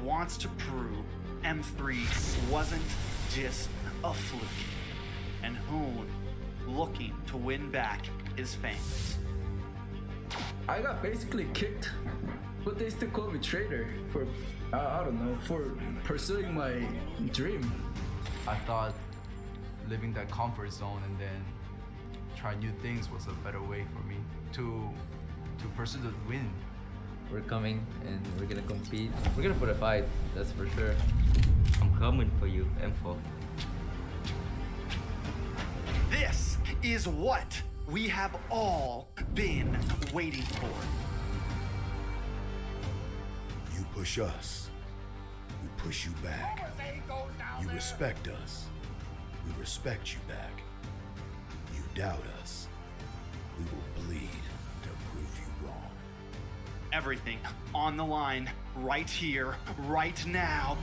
wants to prove M3 wasn't just a fluke. And Hoon looking to win back his fans. I got basically kicked, but they still call me traitor for, I don't know, for pursuing my dream. I thought living that comfort zone and then try new things was a better way for me to pursue the win. We're coming and we're gonna compete. We're gonna put a fight, that's for sure. I'm coming for you, M4. This is what we have all been waiting for. You push us, we push you back. You respect us, we respect you back. You doubt us, we will bleed to prove you wrong. Everything on the line, right here, right now.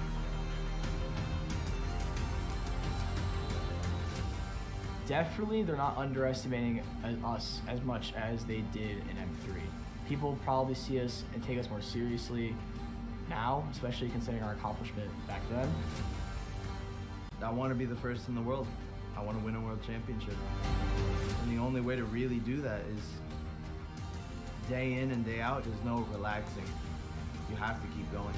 Definitely, they're not underestimating us as much as they did in M3. People probably see us and take us more seriously now, especially considering our accomplishment back then. I want to be the first in the world. I want to win a world championship. And the only way to really do that is day in and day out. There's no relaxing. You have to keep going.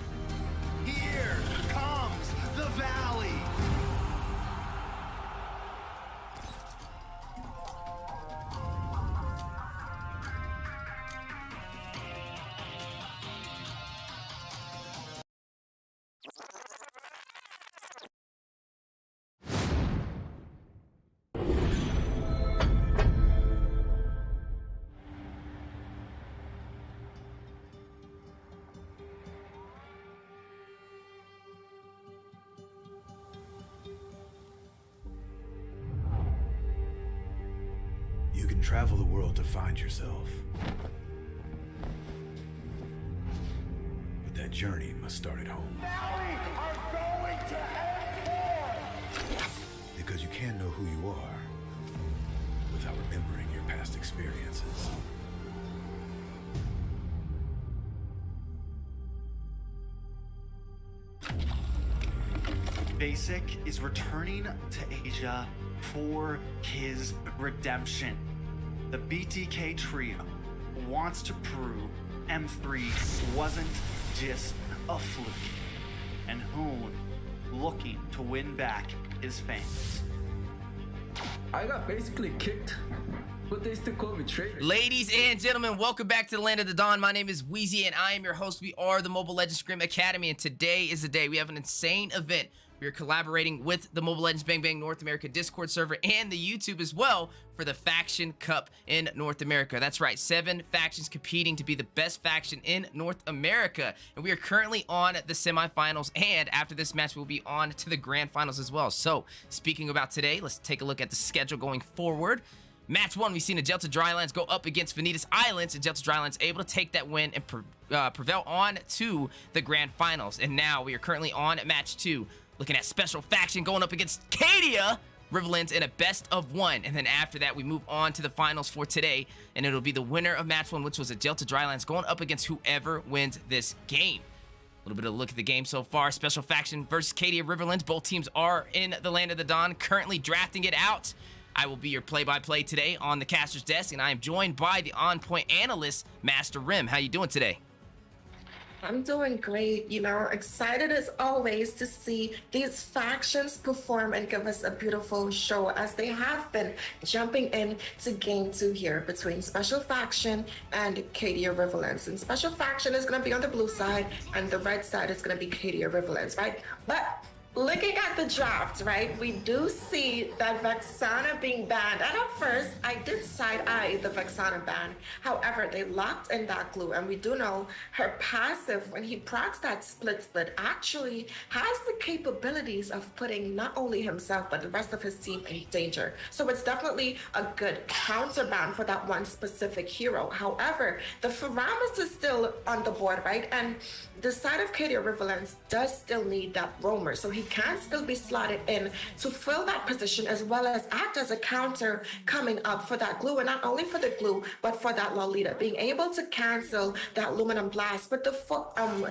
Here comes the Valley. You can travel the world to find yourself. But that journey must start at home. Because you can't know who you are without remembering your past experiences. Basic is returning to Asia for his redemption. The BTK trio wants to prove M3 wasn't just a fluke, and Hoon looking to win back his fans. I got basically kicked, but they still call me traitor. Ladies and gentlemen, welcome back to the Land of the Dawn. My name is Wheezy, and I am your host. We are the Mobile Legends Scrim Academy, and today is the day. We have an insane event. We are collaborating with the Mobile Legends Bang Bang North America Discord server and the YouTube as well for the Faction Cup in North America. That's right, 7 factions competing to be the best faction in North America. And we are currently on the semifinals, and after this match, we'll be on to the grand finals as well. So, speaking about today, let's take a look at the schedule going forward. Match 1, we've seen Agelta Drylands go up against Vanitas Islands. Agelta Drylands able to take that win and prevail on to the grand finals. And now we are currently on match 2. Looking at Special Faction going up against Cadia, Riverlands in a best of 1. And then after that, we move on to the finals for today. And it'll be the winner of match 1, which was Agelta Drylands, going up against whoever wins this game. A little bit of a look at the game so far. Special Faction versus Cadia Riverlands. Both teams are in the Land of the Dawn, currently drafting it out. I will be your play-by-play today on the caster's desk, and I am joined by the on-point analyst, Master Rim. How you doing today? I'm doing great, excited as always to see these factions perform and give us a beautiful show as they have been jumping in to game 2 here between Special Faction and Cadia Riverlands. And Special Faction is going to be on the blue side and the red side is going to be Cadia Riverlands, right? But looking at the draft, right, we do see that Vexana being banned. And at first, I did side-eye the Vexana ban. However, they locked in that glue, and we do know her passive, when he procs that split, actually has the capabilities of putting not only himself, but the rest of his team in danger. So it's definitely a good counter ban for that one specific hero. However, the Faramis is still on the board, right? And the side of Cadia Riverlands does still need that roamer, so he can still be slotted in to fill that position as well as act as a counter coming up for that glue, and not only for the glue, but for that Lolita, being able to cancel that aluminum blast with the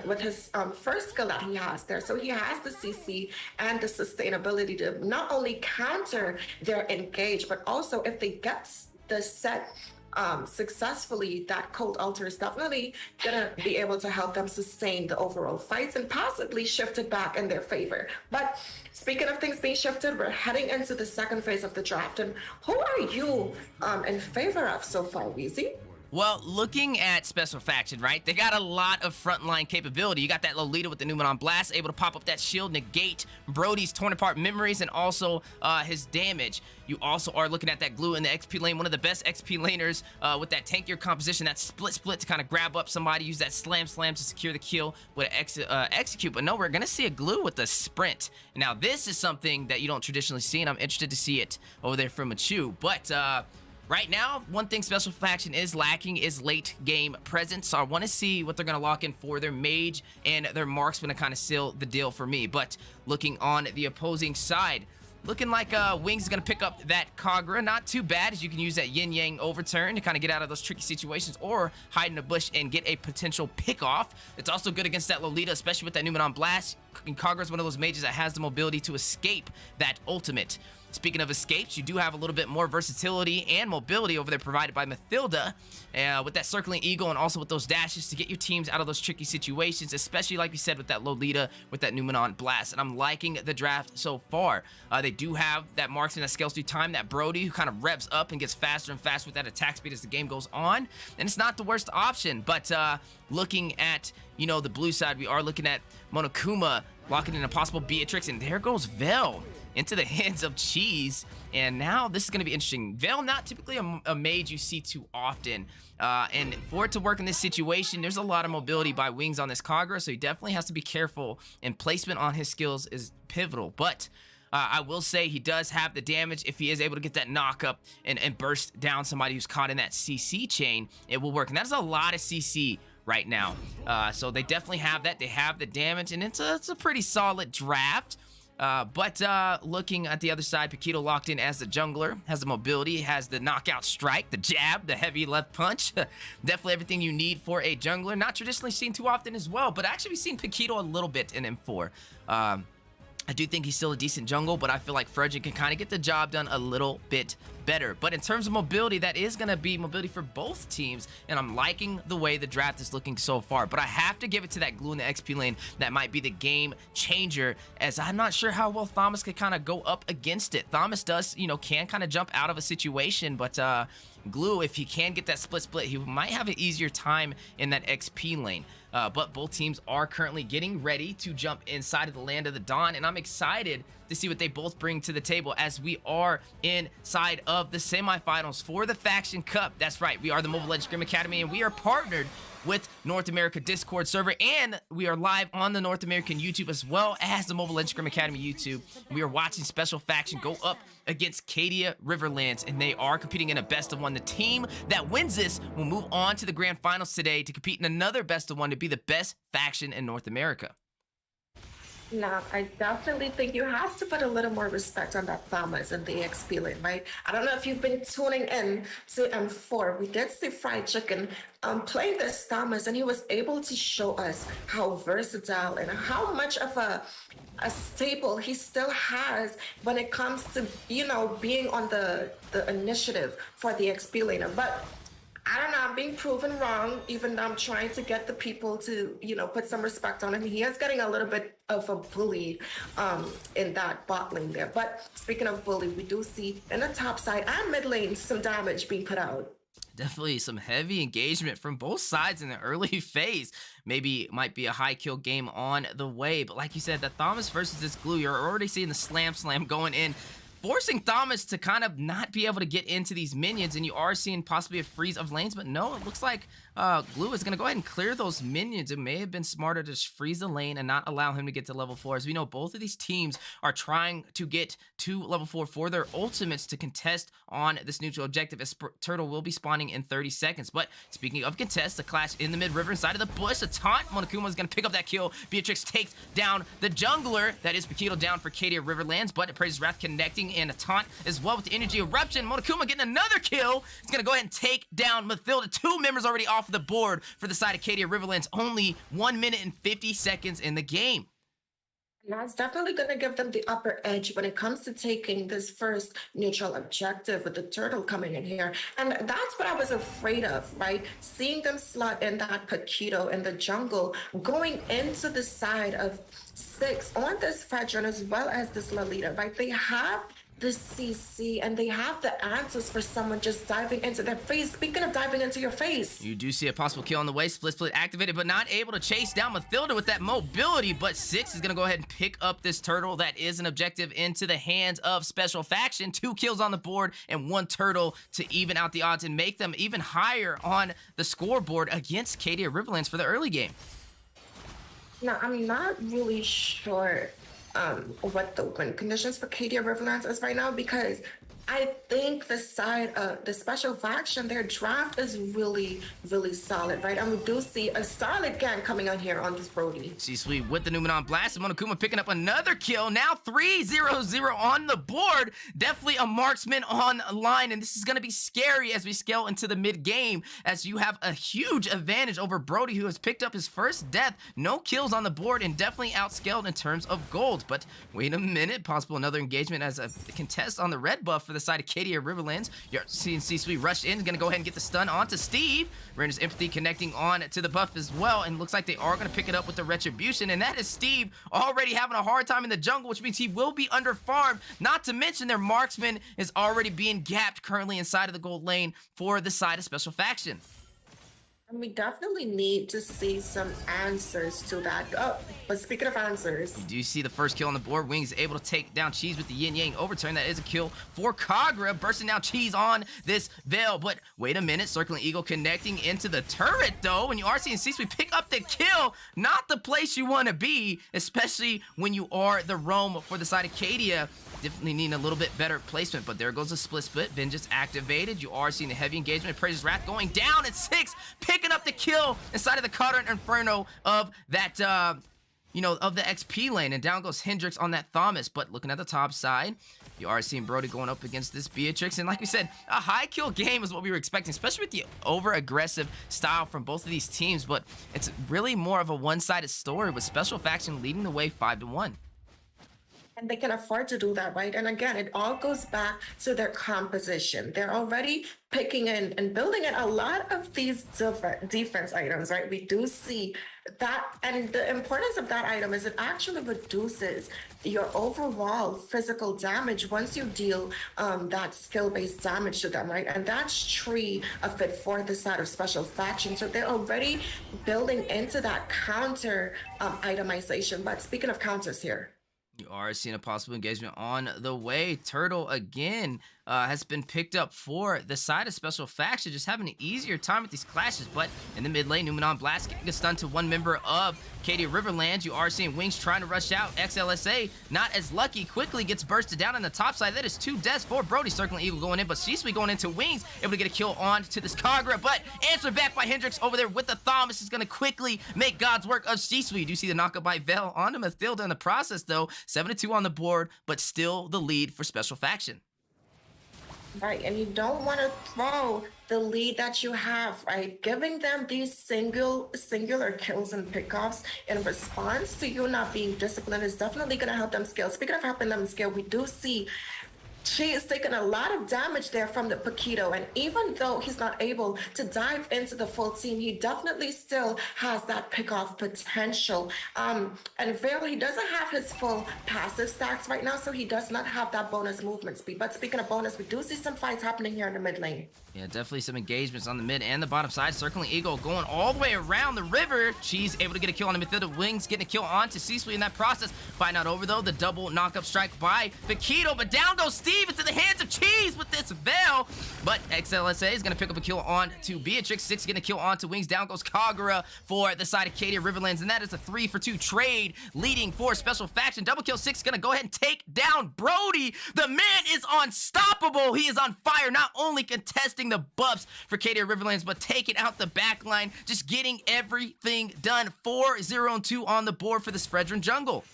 with his first skill that he has there. So he has the CC and the sustainability to not only counter their engage, but also if they get the set successfully, that cold altar is definitely gonna be able to help them sustain the overall fights and possibly shift it back in their favor. But speaking of things being shifted, we're heading into the second phase of the draft, and who are you in favor of so far, Weezy? Well, looking at Special Faction, right? They got a lot of frontline capability. You got that Lolita with the Numenon Blast, able to pop up that shield, negate Brody's torn apart memories, and also his damage. You also are looking at that glue in the XP lane, one of the best XP laners with that tankier composition, that split to kind of grab up somebody, use that slam to secure the kill with an execute. But no, we're going to see a glue with a sprint. Now, this is something that you don't traditionally see, and I'm interested to see it over there from Machu. But right now, one thing Special Faction is lacking is late game presence. So I want to see what they're going to lock in for their mage and their marksman to kind of seal the deal for me. But looking on the opposing side, looking like Wings is going to pick up that Kagura. Not too bad, as you can use that yin-yang overturn to kind of get out of those tricky situations or hide in a bush and get a potential pick-off. It's also good against that Lolita, especially with that Numenon Blast. Kagura is one of those mages that has the mobility to escape that ultimate. Speaking of escapes, you do have a little bit more versatility and mobility over there provided by Mathilda with that circling eagle and also with those dashes to get your teams out of those tricky situations, especially like we said with that Lolita with that Numenon Blast. And I'm liking the draft so far. They do have that marksman that scales through time, that Brody who kind of revs up and gets faster and faster with that attack speed as the game goes on. And it's not the worst option, but looking at, you know, the blue side, we are looking at Monokuma locking in a possible Beatrix, and there goes Vel into the hands of Cheese. And now this is going to be interesting. Vel, not typically a mage you see too often. And for it to work in this situation, there's a lot of mobility by Wings on this Kagura, so he definitely has to be careful, and placement on his skills is pivotal. But I will say he does have the damage. If he is able to get that knock up and burst down somebody who's caught in that CC chain, it will work. And that's a lot of CC right now. So they definitely have that. They have the damage, and it's a pretty solid draft. But looking at the other side, Paquito locked in as the jungler, has the mobility, has the knockout strike, the jab, the heavy left punch. Definitely everything you need for a jungler. Not traditionally seen too often as well, but actually we've seen Paquito a little bit in M4. I do think he's still a decent jungle, but I feel like Frederick can kind of get the job done a little bit better. But in terms of mobility, that is going to be mobility for both teams, and I'm liking the way the draft is looking so far. But I have to give it to that glue in the XP lane. That might be the game changer, as I'm not sure how well Thomas could kind of go up against it. Thomas does, you know, can kind of jump out of a situation, but Glue, if he can get that split, he might have an easier time in that XP lane. But both teams are currently getting ready to jump inside of the Land of the Dawn, and I'm excited to see what they both bring to the table as we are inside of the semifinals for the Faction Cup. That's right, we are the Mobile Legends Scrim Academy, and we are partnered with North America Discord server, and we are live on the North American YouTube as well as the Mobile Legends Scrim Academy YouTube. We are watching Special Faction go up against Cadia Riverlands, and they are competing in a best of one. The team that wins this will move on to the grand finals today to compete in another best of one to be the best faction in North America. Now, I definitely think you have to put a little more respect on that Thomas and the XP lane, right? I don't know if you've been tuning in to M4. We did see Fried Chicken playing this Thomas, and he was able to show us how versatile and how much of a staple he still has when it comes to, you know, being on the initiative for the XP laner. But I don't know, I'm being proven wrong, even though I'm trying to get the people to, you know, put some respect on him. He is getting a little bit of a bully in that bot lane there. But speaking of bully, we do see in the top side and mid lane some damage being put out. Definitely some heavy engagement from both sides in the early phase. Maybe might be a high kill game on the way. But like you said, the Thomas versus this Glue, you're already seeing the slam going in forcing Thomas to kind of not be able to get into these minions, and you are seeing possibly a freeze of lanes, but no, it looks like Glue is going to go ahead and clear those minions. It may have been smarter to just freeze the lane and not allow him to get to level 4. As we know, both of these teams are trying to get to level 4 for their ultimates to contest on this neutral objective, as Turtle will be spawning in 30 seconds. But speaking of contests, the clash in the mid-river inside of the bush, a taunt. Monokuma is going to pick up that kill. Beatrix takes down the jungler. That is Paquito down for Cadia Riverlands, but it Praise's Wrath connecting and a taunt as well with the energy eruption. Monokuma getting another kill. He's going to go ahead and take down Mathilda. 2 members already off the board for the side of Cadia Riverlands. Only 1 minute and 50 seconds in the game. That's definitely going to give them the upper edge when it comes to taking this first neutral objective with the turtle coming in here. And that's what I was afraid of, right? Seeing them slot in that Paquito in the jungle, going into the side of 6 on this Fedron as well as this Lolita, right? They have the CC and they have the answers for someone just diving into their face. Speaking of diving into your face, you do see a possible kill on the way. Split activated, but not able to chase down Mathilda with that mobility. But 6 is going to go ahead and pick up this turtle. That is an objective into the hands of Special Faction. 2 kills on the board and 1 turtle to even out the odds and make them even higher on the scoreboard against Cadia Riverlands for the early game. Now, I'm not really sure what the win conditions for Cadia Riverlands is right now, because I think the side of the Special Faction, their draft is really, really solid, right? And we do see a solid gang coming on here on this Brody. C-Suite with the Numenon Blast. Monokuma picking up another kill. Now 3-0-0 on the board. Definitely a marksman online, and this is going to be scary as we scale into the mid-game, as you have a huge advantage over Brody, who has picked up his first death. No kills on the board and definitely outscaled in terms of gold. But wait a minute, possible another engagement as a contest on the red buff for the side of Cadia Riverlands. You're seeing C-Suite rush in, gonna go ahead and get the stun onto Steve. Render's Empathy connecting on to the buff as well, and looks like they are gonna pick it up with the Retribution, and that is Steve already having a hard time in the jungle, which means he will be under farmed. Not to mention their marksman is already being gapped currently inside of the gold lane for the side of Special Faction. And we definitely need to see some answers to that. Oh, but speaking of answers, you do see the first kill on the board. Wings able to take down Cheese with the Yin Yang overturn. That is a kill for Kagra, bursting down Cheese on this Veil. But wait a minute, Circling Eagle connecting into the turret though. When you are seeing C-Suite pick up the kill, not the place you want to be, especially when you are the roam for the side of Cadia. Definitely needing a little bit better placement, but there goes a split. Vengeance activated. You are seeing the heavy engagement. Praise's Wrath going down at 6, picking up the kill inside of the Cauldron Inferno of that, of the XP lane. And down goes Hendrix on that Thomas. But looking at the top side, you are seeing Brody going up against this Beatrix. And like we said, a high kill game is what we were expecting, especially with the over-aggressive style from both of these teams. But it's really more of a one-sided story with Special Faction leading the way 5-1. and they can afford to do that, right? And again, it all goes back to their composition. They're already picking in and building in a lot of these different defense items, right? We do see that, and the importance of that item is it actually reduces your overall physical damage once you deal that skill-based damage to them, right? And that's tree of it for the side of Special Faction. So they're already building into that counter itemization. But speaking of counters here, you are seeing a possible engagement on the way. Turtle again has been picked up for the side of Special Faction, just having an easier time with these clashes. But in the mid lane, Numenon Blast getting a stun to one member of Cadia Riverlands. You are seeing Wings trying to rush out. XLSA not as lucky, quickly gets bursted down on the top side. That is 2 deaths for Brody. Circling Eagle going in, but C-Suite going into Wings, able to get a kill on to this Kagra, but answered back by Hendrix over there with the Thom. This is going to quickly make God's work of C-Suite. You do see the knockup by Vel onto Mathilda in the process, though. 7-2 on the board, but still the lead for Special Faction. Right, and you don't want to throw the lead that you have, right? Giving them these singular kills and pickoffs in response to you not being disciplined is definitely going to help them scale. Speaking of helping them scale, we do see she is taking a lot of damage there from the Paquito, and even though he's not able to dive into the full team, he definitely still has that pickoff potential. And Veil, he doesn't have his full passive stacks right now, so he does not have that bonus movement speed. But speaking of bonus, we do see some fights happening here in the mid lane. Yeah, definitely some engagements on the mid and the bottom side. Circling Eagle going all the way around the river. Cheese able to get a kill on the Mathilda. Wings getting a kill onto C-Suite in that process. Find out over, though, the double knock-up strike by Paquito, but down goes Steve. Steve. It's in the hands of Cheese with this Veil. But XLSA is going to pick up a kill on to Beatrix. 6 getting a kill on to Wings. Down goes Kagura for the side of Cadia Riverlands. And that is a 3-for-2 trade leading for Special Faction. Double kill. 6 going to go ahead and take down Brody. The man is unstoppable. He is on fire. Not only contesting the buffs for Cadia Riverlands, but taking out the back line. Just getting everything done. 4-0-2 on the board for this Fredrin jungle.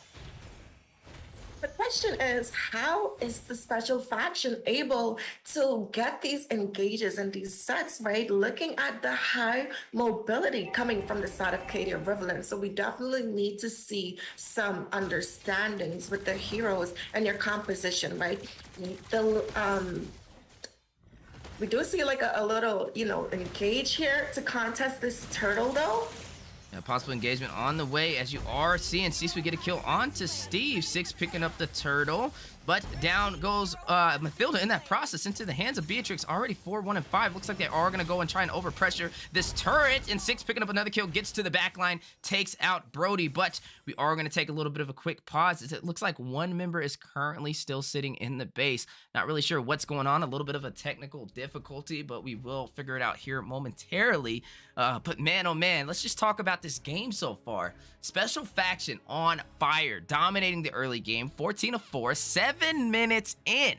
The question is, how is the Special Faction able to get these engages and these sets, right? Looking at the high mobility coming from the side of Cadia Riverlands. So we definitely need to see some understandings with the heroes and your composition, right? We do see like a little, engage here to contest this turtle though. A possible engagement on the way, as you are seeing C-Suite get a kill onto Steve. 6 picking up the turtle, but down goes Mathilda in that process into the hands of Beatrix. Already 4-1-5. Looks like they are going to go and try and overpressure this turret. And 6 picking up another kill, gets to the back line, takes out Brody. But we are going to take a little bit of a quick pause, as it looks like one member is currently still sitting in the base. Not really sure what's going on. A little bit of a technical difficulty, but we will figure it out here momentarily. But man, oh man, let's just talk about this game so far. Special Faction on fire, dominating the early game. 14-4, 7 minutes in.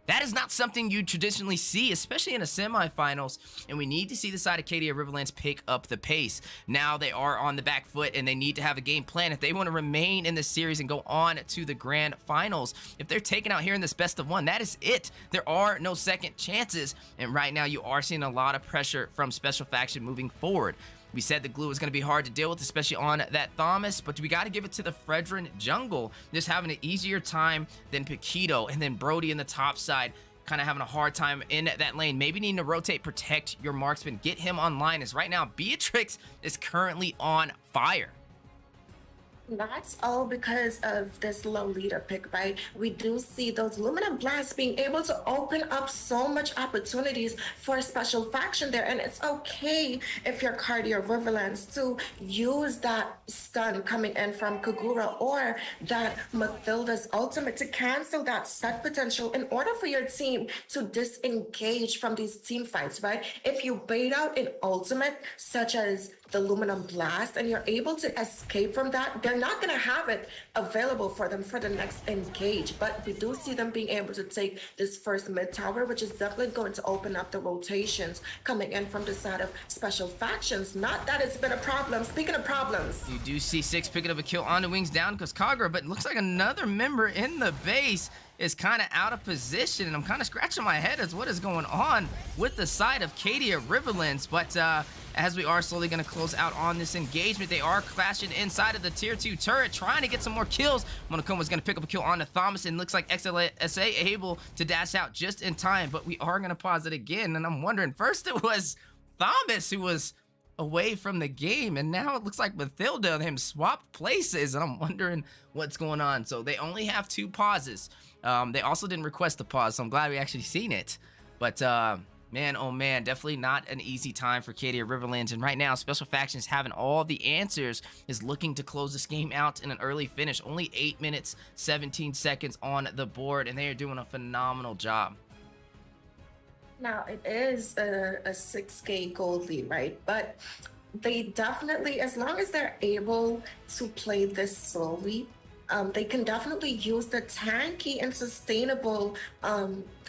That is not something you traditionally see, especially in a semifinals, and we need to see the side of Cadia Riverlands pick up the pace. Now they are on the back foot, and they need to have a game plan if they want to remain in this series and go on to the grand finals. If they're taken out here in this best of one, that is it. There are no second chances, and right now you are seeing a lot of pressure from Special Faction moving forward. We said the glue was going to be hard to deal with, especially on that Thomas, but we got to give it to the Fredrin jungle. Just having an easier time than Paquito, and then Brody in the top side kind of having a hard time in that lane. Maybe needing to rotate, protect your marksman, get him online, as right now Beatrix is currently on fire. That's all because of this Lolita pick, right? We do see those Luminant Blasts being able to open up so much opportunities for a Special Faction there. And it's okay if you're Cadia Riverlands to use that stun coming in from Kagura or that Mathilda's ultimate to cancel that set potential in order for your team to disengage from these team fights, right? If you bait out an ultimate such as the Luminant Blast and you're able to escape from that, they're not going to have it available for them for the next engage. But we do see them being able to take this first mid tower, which is definitely going to open up the rotations coming in from the side of Special Factions. Not that it's been a problem. Speaking of problems, you do see 6 picking up a kill on the Wings. Down goes Kagura, but it looks like another member in the base is kind of out of position, and I'm kind of scratching my head as what is going on with the side of Cadia Riverlands. But as we are slowly going to close out on this engagement, they are clashing inside of the tier 2 turret, trying to get some more kills. Monokuma is going to pick up a kill on the Thomas, and looks like XLSA able to dash out just in time. But we are going to pause it again, and I'm wondering, first it was Thomas who was away from the game, and now it looks like Mathilda and him swapped places, and I'm wondering what's going on. So they only have 2 pauses. They also didn't request a pause, so I'm glad we actually seen it. But man, oh man, definitely not an easy time for Cadia Riverlands. And right now, Special Factions having all the answers, is looking to close this game out in an early finish. Only 8 minutes, 17 seconds on the board, and they are doing a phenomenal job. Now, it is a 6K gold lead, right? But they definitely, as long as they're able to play this slowly, they can definitely use the tanky and sustainable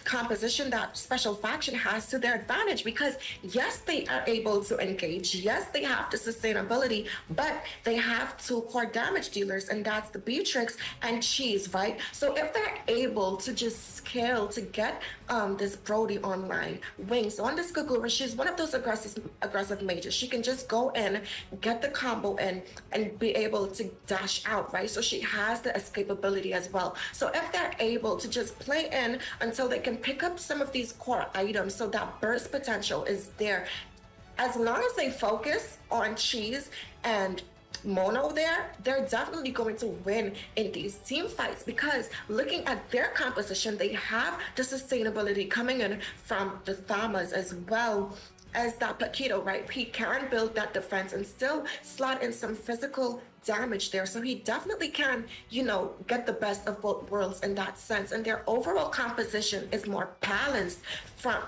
composition that Special Faction has to their advantage, because yes, they are able to engage, yes, they have the sustainability, but they have 2 core damage dealers, and that's the Beatrix and Cheese, right? So if they're able to just scale to get this Brody online, Wings on this Kagura, she's one of those aggressive mages. She can just go in, get the combo in, and be able to dash out, right? So she has the escapability as well. So if they're able to just play in until they can pick up some of these core items, so that burst potential is there, as long as they focus on Cheese and Mono there, they're definitely going to win in these team fights, because looking at their composition, they have the sustainability coming in from the Thamas as well. as that Paquito, right? He can build that defense and still slot in some physical damage there. So he definitely can, get the best of both worlds in that sense. And their overall composition is more balanced from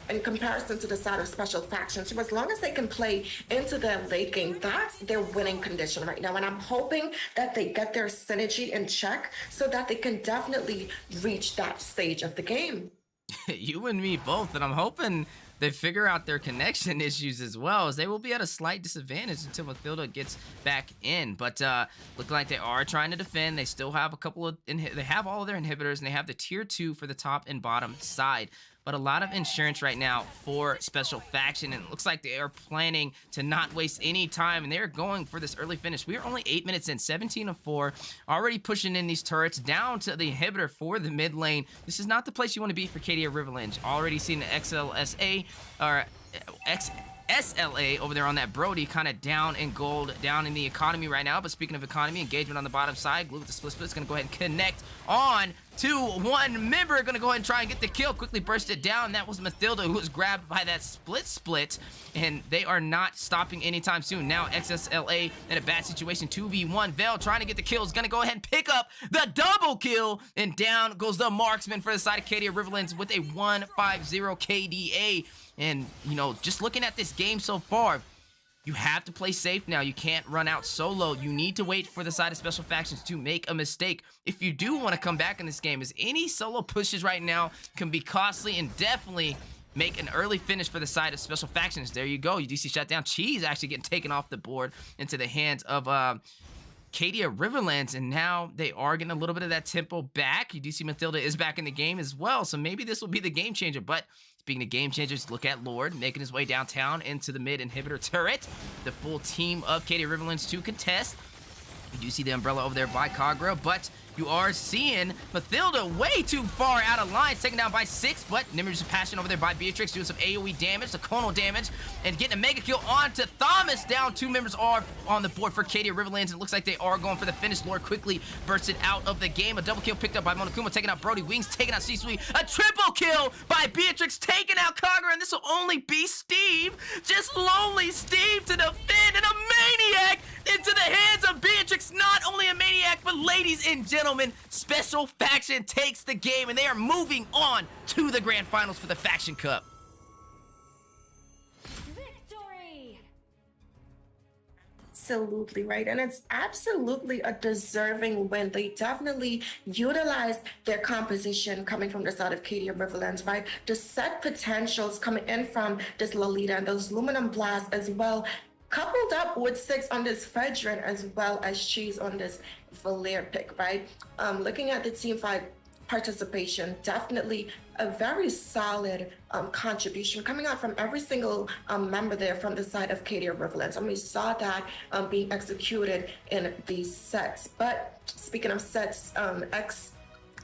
in comparison to the side of special factions. So as long as they can play into their late game, that's their winning condition right now. And I'm hoping that they get their synergy in check so that they can definitely reach that stage of the game. You and me both, and I'm hoping they figure out their connection issues as well, as they will be at a slight disadvantage until Mathilda gets back in. But looking like they are trying to defend. They still have a couple of they have all of their inhibitors, and they have the tier 2 for the top and bottom side. But a lot of insurance right now for Special Faction, and it looks like they are planning to not waste any time, and they're going for this early finish. We are only 8 minutes in, 17 of 4, already pushing in these turrets down to the inhibitor for the mid lane. This is not the place you want to be for Cadia Riverlands. Already seen the XLSA, or SLA over there on that Brody, kind of down in gold, down in the economy right now. But speaking of economy, engagement on the bottom side. Glue with the split is going to go ahead and connect on to one member. Going to go ahead and try and get the kill. Quickly burst it down. That was Mathilda, who was grabbed by that split. And they are not stopping anytime soon. Now XSLA in a bad situation. 2v1. Veil trying to get the kill. Is going to go ahead and pick up the double kill. And down goes the marksman for the side of Cadia Riverlands with a 150 KDA. And, just looking at this game so far, you have to play safe now. You can't run out solo. You need to wait for the side of Special Factions to make a mistake if you do want to come back in this game, as any solo pushes right now can be costly and definitely make an early finish for the side of Special Factions. There you go. You do see shutdown. Cheese actually getting taken off the board into the hands of Cadia Riverlands, and now they are getting a little bit of that tempo back. You do see Mathilda is back in the game as well, so maybe this will be the game changer. But speaking of game changers, look at Lord making his way downtown into the mid inhibitor turret. The full team of Cadia Riverlands to contest. You do see the umbrella over there by Kagra, but you are seeing Mathilda way too far out of line, taken down by 6, but Nimmer's Passion over there by Beatrix, doing some AoE damage, the conal damage, and getting a mega kill onto Thomas. Down 2 members are on the board for Cadia Riverlands, and it looks like they are going for the finish. Lord quickly bursted out of the game. A double kill picked up by Monokuma, taking out Brody. Wings taking out C-Sweet. A triple kill by Beatrix, taking out Kagra, and this will only be Steve. Just lonely Steve to defend, and a maniac into the hands of Beatrix. Not only a maniac, but ladies and gentlemen, Special Faction takes the game, and they are moving on to the grand finals for the Faction Cup. Victory! Absolutely right, and it's absolutely a deserving win. They definitely utilized their composition coming from the side of Cadia Riverlands, right? The set potentials coming in from this Lolita and those Luminum Blasts as well, coupled up with 6 on this Fedrin as well as Cheese on this Valir pick, right? Looking at the Team 5 participation, definitely a very solid contribution coming out from every single member there from the side of Cadia Riverlands. And we saw that being executed in these sets. But speaking of sets,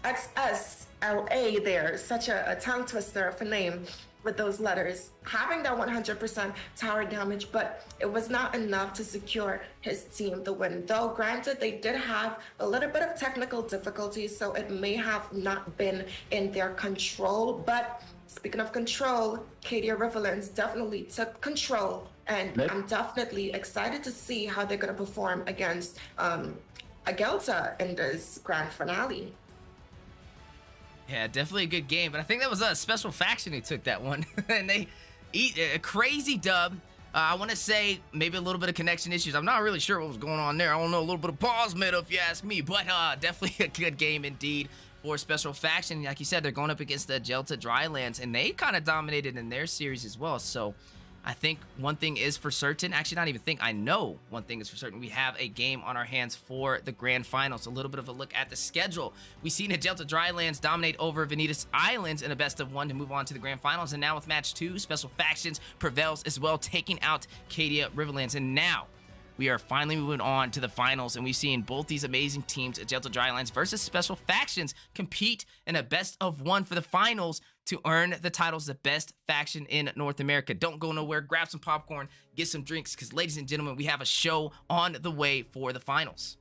XSLA there, such a tongue twister of a name with those letters, having that 100% tower damage, but it was not enough to secure his team the win. Though granted, they did have a little bit of technical difficulties, so it may have not been in their control. But speaking of control, Cadia Riverlands definitely took control, and I'm definitely excited to see how they're gonna perform against Agelta in this grand finale. Yeah, definitely a good game, but I think that was a Special Faction who took that one. And they eat a crazy dub. I want to say maybe a little bit of connection issues. I'm not really sure what was going on there. I don't know, a little bit of pause mid if you ask me, but definitely a good game indeed for Special Faction. Like you said, they're going up against the Agelta Drylands, and they kind of dominated in their series as well. So I think one thing is for certain, actually not even think, I know one thing is for certain. We have a game on our hands for the grand finals. A little bit of a look at the schedule. We've seen Agelta Drylands dominate over Vanitas Islands in a best of 1 to move on to the grand finals. And now with match 2, Special Factions prevails as well, taking out Cadia Riverlands. And now we are finally moving on to the finals, and we've seen both these amazing teams, Agelta Drylands versus Special Factions, compete in a best of 1 for the finals to earn the titles the best faction in North America. Don't go nowhere. Grab some popcorn, get some drinks, because ladies and gentlemen, we have a show on the way for the finals.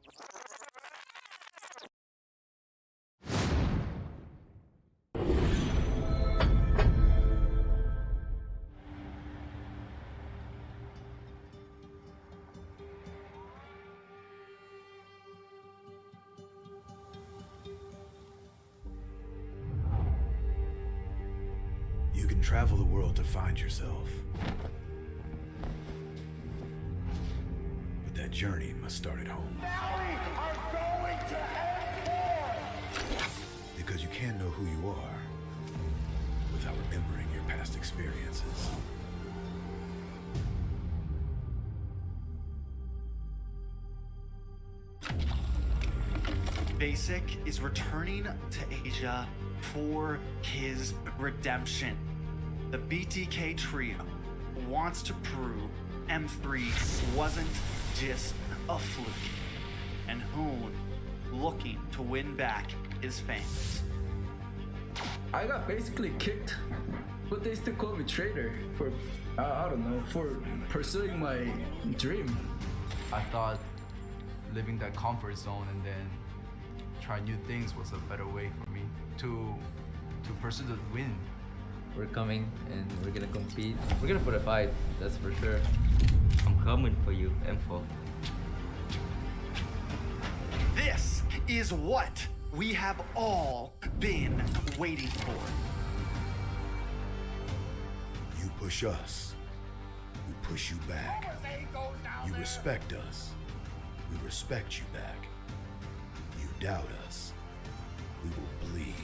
Travel the world to find yourself. But that journey must start at home. Because you can't know who you are without remembering your past experiences. Basic is returning to Asia for his redemption. The BTK trio wants to prove M3 wasn't just a fluke, and Hoon looking to win back his fans. I got basically kicked, but they still call me traitor for, I don't know, for pursuing my dream. I thought living that comfort zone and then try new things was a better way for me to pursue the win. We're coming and we're gonna compete. We're gonna put a fight, that's for sure. I'm coming for you, M4. This is what we have all been waiting for. You push us, we push you back. You respect us, we respect you back. You doubt us, we will bleed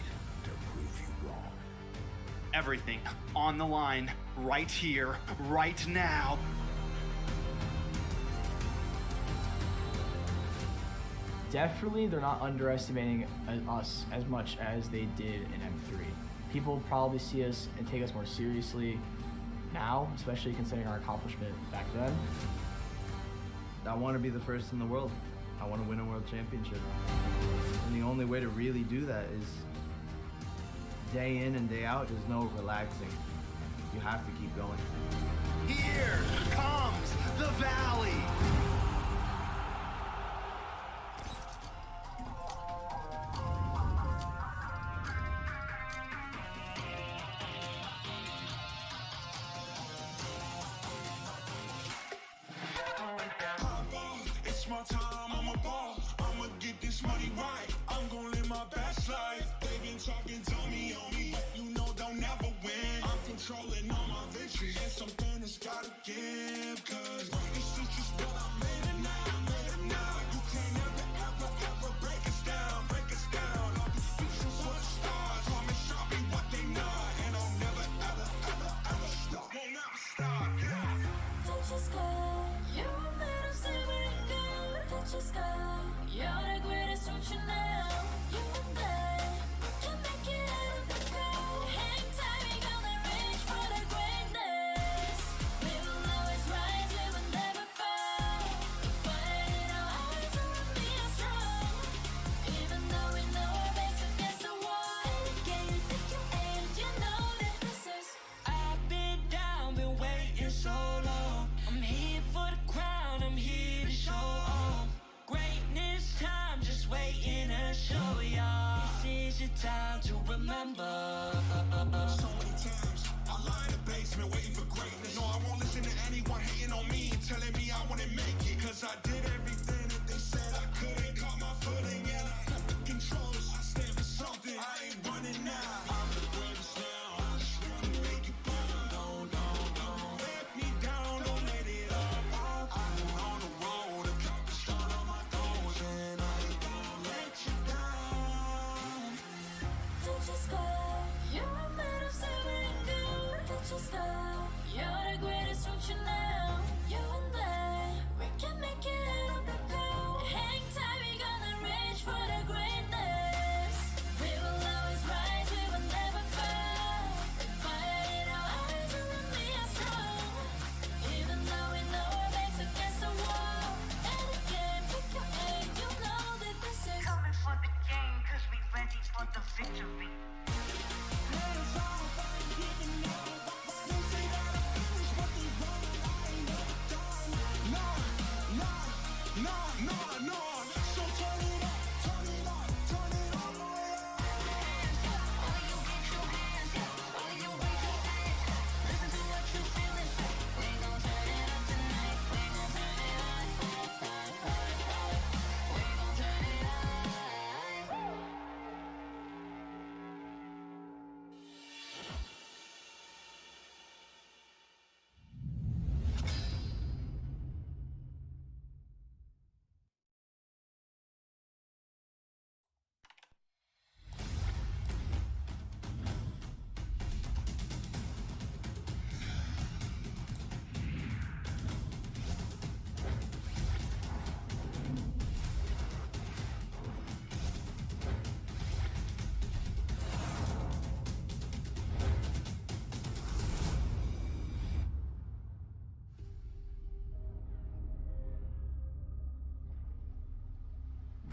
to prove you wrong. Everything on the line, right here, right now. Definitely, they're not underestimating us as much as they did in M3. People probably see us and take us more seriously now, especially considering our accomplishment back then. I want to be the first in the world. I want to win a world championship. And the only way to really do that is day in and day out. There's no relaxing. You have to keep going. Here comes the Valley. It's my time, I'm a ball. I'ma get this money right. I'm gonna live my best life. They been talking, tell me on me, but you know they'll never win. I'm controlling all my victories, and something that's gotta give. Cause this is just what I made it now, made it now. You can't ever break us down, break us down. All these features for the stars, promise I'll be what they not, and I'll never ever stop. Won't never stop, yeah. Don't just go, you're made of silver and gold. Don't just go, you're the greatest, don't you know? You and I, we can make it out of the cold. Hang tight, we gonna reach for the greatness. We will always rise, we will never fall. We fight in our hearts and we'll be strong. Even though we know our backs against the wall. And again, you take your aim, you know that this is. I've been down, been waiting so long. I'm here for the crown, I'm here to show off. Greatness time, just waiting to show y'all. This is your time to remember. So many times I lie in the basement waiting for greatness. No, I won't listen to anyone hating on me and telling me I wouldn't make it. Cause I did everything that they said I couldn't. Caught my footing and I got the controls. I stand for something, I ain't running now. I'm the greatest now, I just wanna make it burn. Don't let me down, don't let it up. I'm on the road, accomplished all of my goals, and I ain't gonna let you down. Don't just go,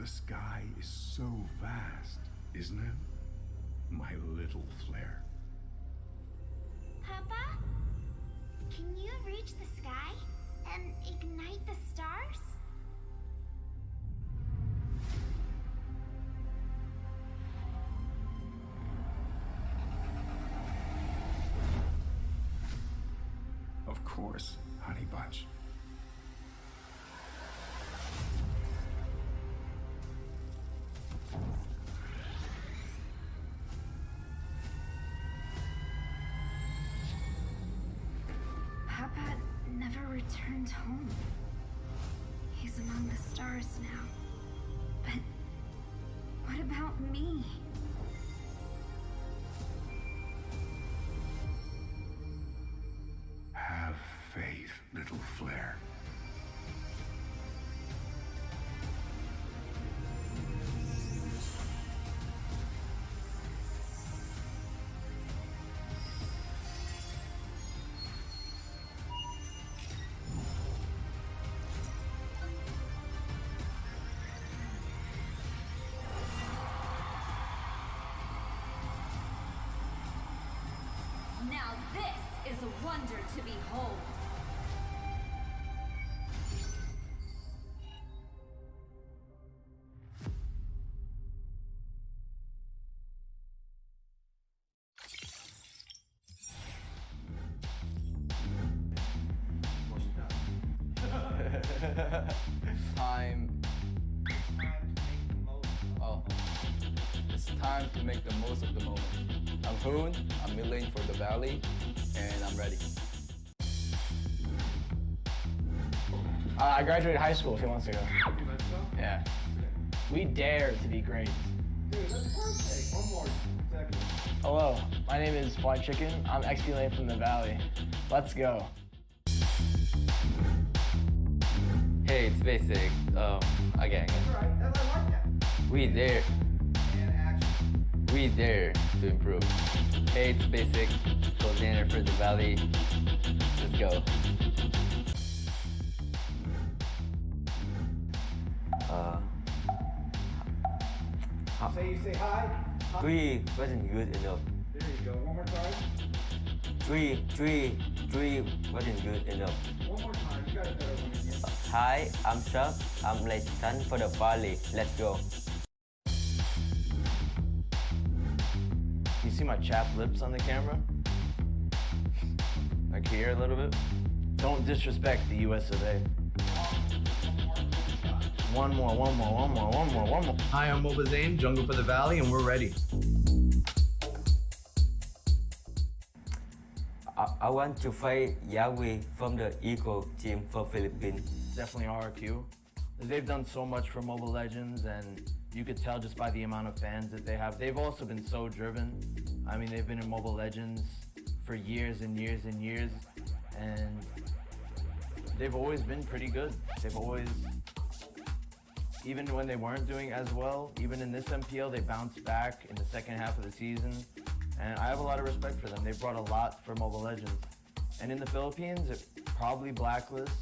The sky is so vast, isn't it? My little flare. Papa? Can you reach the sky and ignite the stars? Of course, honey bunch. Papa never returned home. He's among the stars now. But what about me? Have faith, little flare. Now this is a wonder to behold. Time. Oh. It's time to make the most of the moment. I'm Hoon, I'm milling for the valley, and I'm ready. I graduated high school a few months ago. Yeah. We dare to be great. Dude, that's perfect. One more second. Hello, my name is Fly Chicken. I'm XP Lane from the Valley. Let's go. Hey, it's basic. Again. We dare. We dare to improve. Hey, it's basic. Coordinator for the Valley. Let's go. You say hi. 3 wasn't good enough. There you go. One more time. 3 wasn't good enough. One more time. You got a better one again. Hi, I'm Chuck. I'm late son for the Valley. Let's go. You see my chapped lips on the camera? Like here a little bit? Don't disrespect the US of A. One more. Hi, I'm Moba Zane, Jungle for the Valley, and we're ready. I want to fight Yahweh from the Eagle team for Philippines. Definitely RRQ. They've done so much for Mobile Legends, and you could tell just by the amount of fans that they have. They've also been so driven. I mean, they've been in Mobile Legends for years and years and years, and they've always been pretty good. They've always, even when they weren't doing as well, even in this MPL, they bounced back in the second half of the season, and I have a lot of respect for them. They've brought a lot for Mobile Legends. And in the Philippines, it probably blacklist,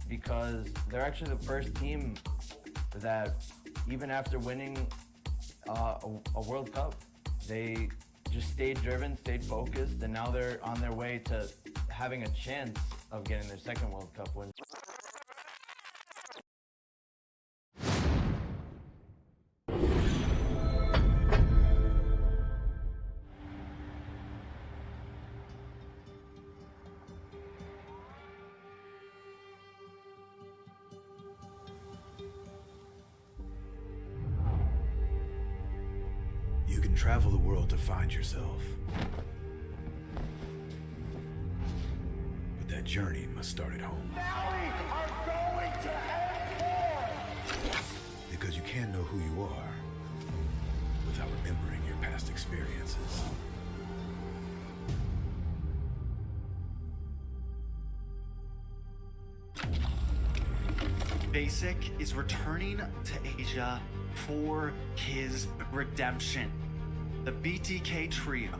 because they're actually the first team that, even after winning a World Cup, they just stayed driven, stayed focused, and now they're on their way to having a chance of getting their second World Cup win. You can travel the world to find yourself. But that journey must start at home. Now we are going to end war! Because you can't know who you are without remembering your past experiences. Basic is returning to Asia for his redemption. The BTK trio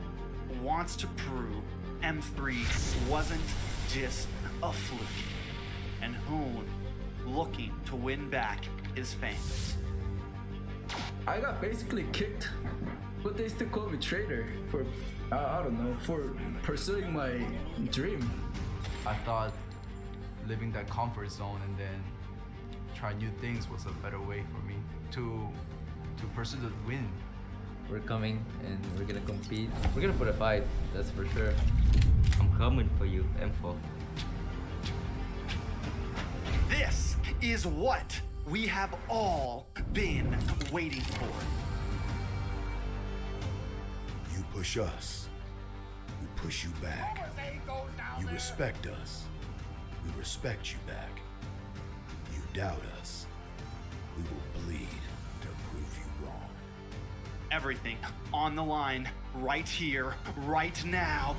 wants to prove M3 wasn't just a fluke, and Hoon looking to win back his fans. I got basically kicked, but they still call me traitor for, I don't know, for pursuing my dream. I thought living that comfort zone and then try new things was a better way for me to pursue the win. We're coming and we're gonna compete. We're gonna put a fight, that's for sure. I'm coming for you, M4. This is what we have all been waiting for. You push us, we push you back. You respect us, we respect you back. You doubt us, we will bleed to prove you wrong. Everything on the line, right here, right now.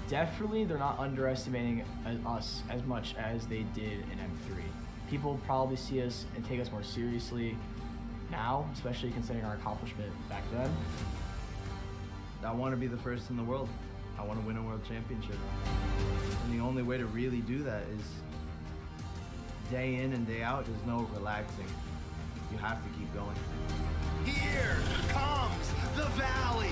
Definitely, they're not underestimating us as much as they did in M3. People probably see us and take us more seriously now, especially considering our accomplishment back then. I want to be the first in the world. I want to win a world championship. And the only way to really do that is day in and day out. There's no relaxing. You have to keep going. Here comes the Valley.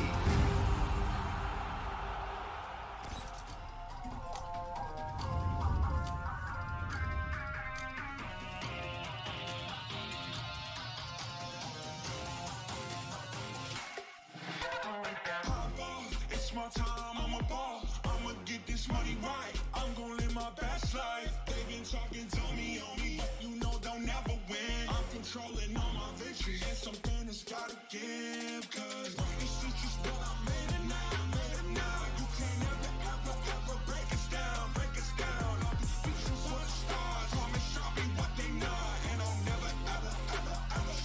It's my time, I'm a ball. I'ma get this money right. I'm gonna live my best life. They been talking to me on me. You know they'll never win. I'm controlling all my victories. And something that's gotta give. Cause it's just what I made it now. I made it now. You can't ever break us down. Break us down. I'll be speechless for the stars. Promise I'll be what they not. And I'll never ever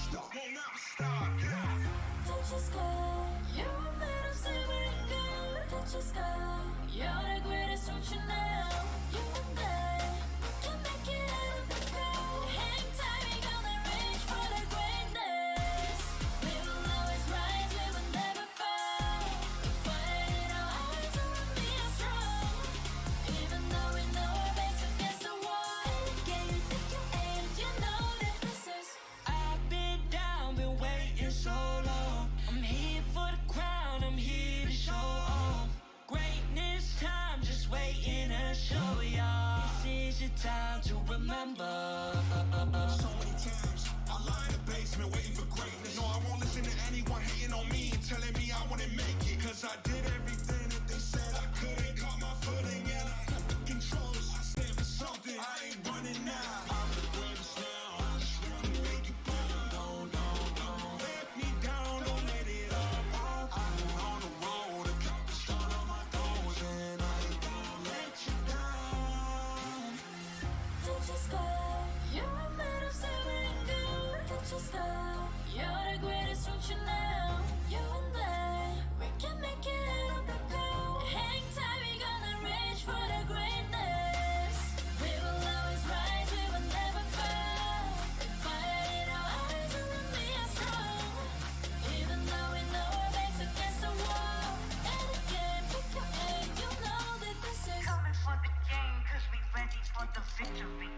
stop. Won't never stop. Yeah. Touch your sky, you're made of silver and gold. Touch your sky, you're the greatest future now. You and I, we can make it out of the cold. Hang tight, we gonna reach for the greatness. We will always rise, we will never fall. We fight in our hearts and we are strong. Even though we know our backs against the wall. Can you take your aim? You know that this is. I've been down, been waiting so long. I'm here for the crown, I'm here to show off. Greatness time, just waiting to show y'all. This is your time to remember. So many times I lie in the basement waiting for greatness. No, I won't listen to anyone hating on me and telling me I wouldn't make it. Cause I did everything that they said I couldn't. Caught my footing and I kept the controls. I stand for something, I ain't running now. I'm the greatest now. I just wanna make it proud. Don't let me down, don't let it all. I've been on the road, accomplished all of my goals, and I ain't gonna let you down. Touch your sky, you're made of silver and gold. Touch your sky, you're the greatest future now. You and I, we can make it out of the cold. Hang tight, we gonna reach for the greatness. We will always rise, we will never fall. We fight in our hearts and we are strong. Even though we know our backs against the wall. And again, pick your aim, you know that this is. Coming for the game, cause we ready for the victory.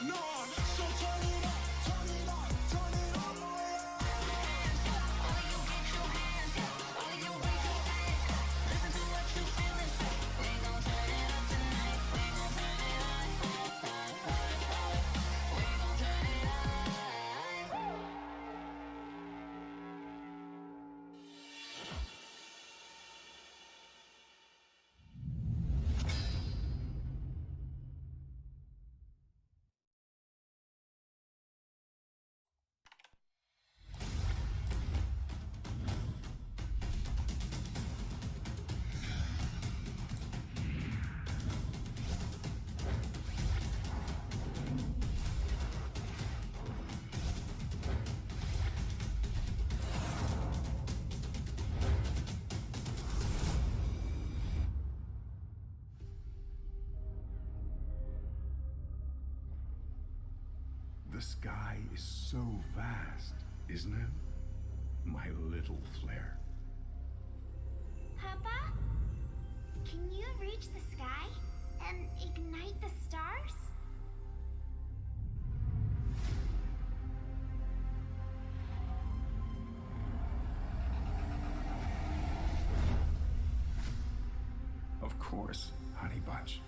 No. So turn it up, turn it up, turn it all the way up. All of you get your hands up, all of you raise your hands up. Listen to what you feel and say. We gon' turn it up tonight, we gon' turn it up. We gon' turn it up. The sky is so vast, isn't it? my little flare. Papa, can you reach the sky and ignite the stars? Of course, honey bunch.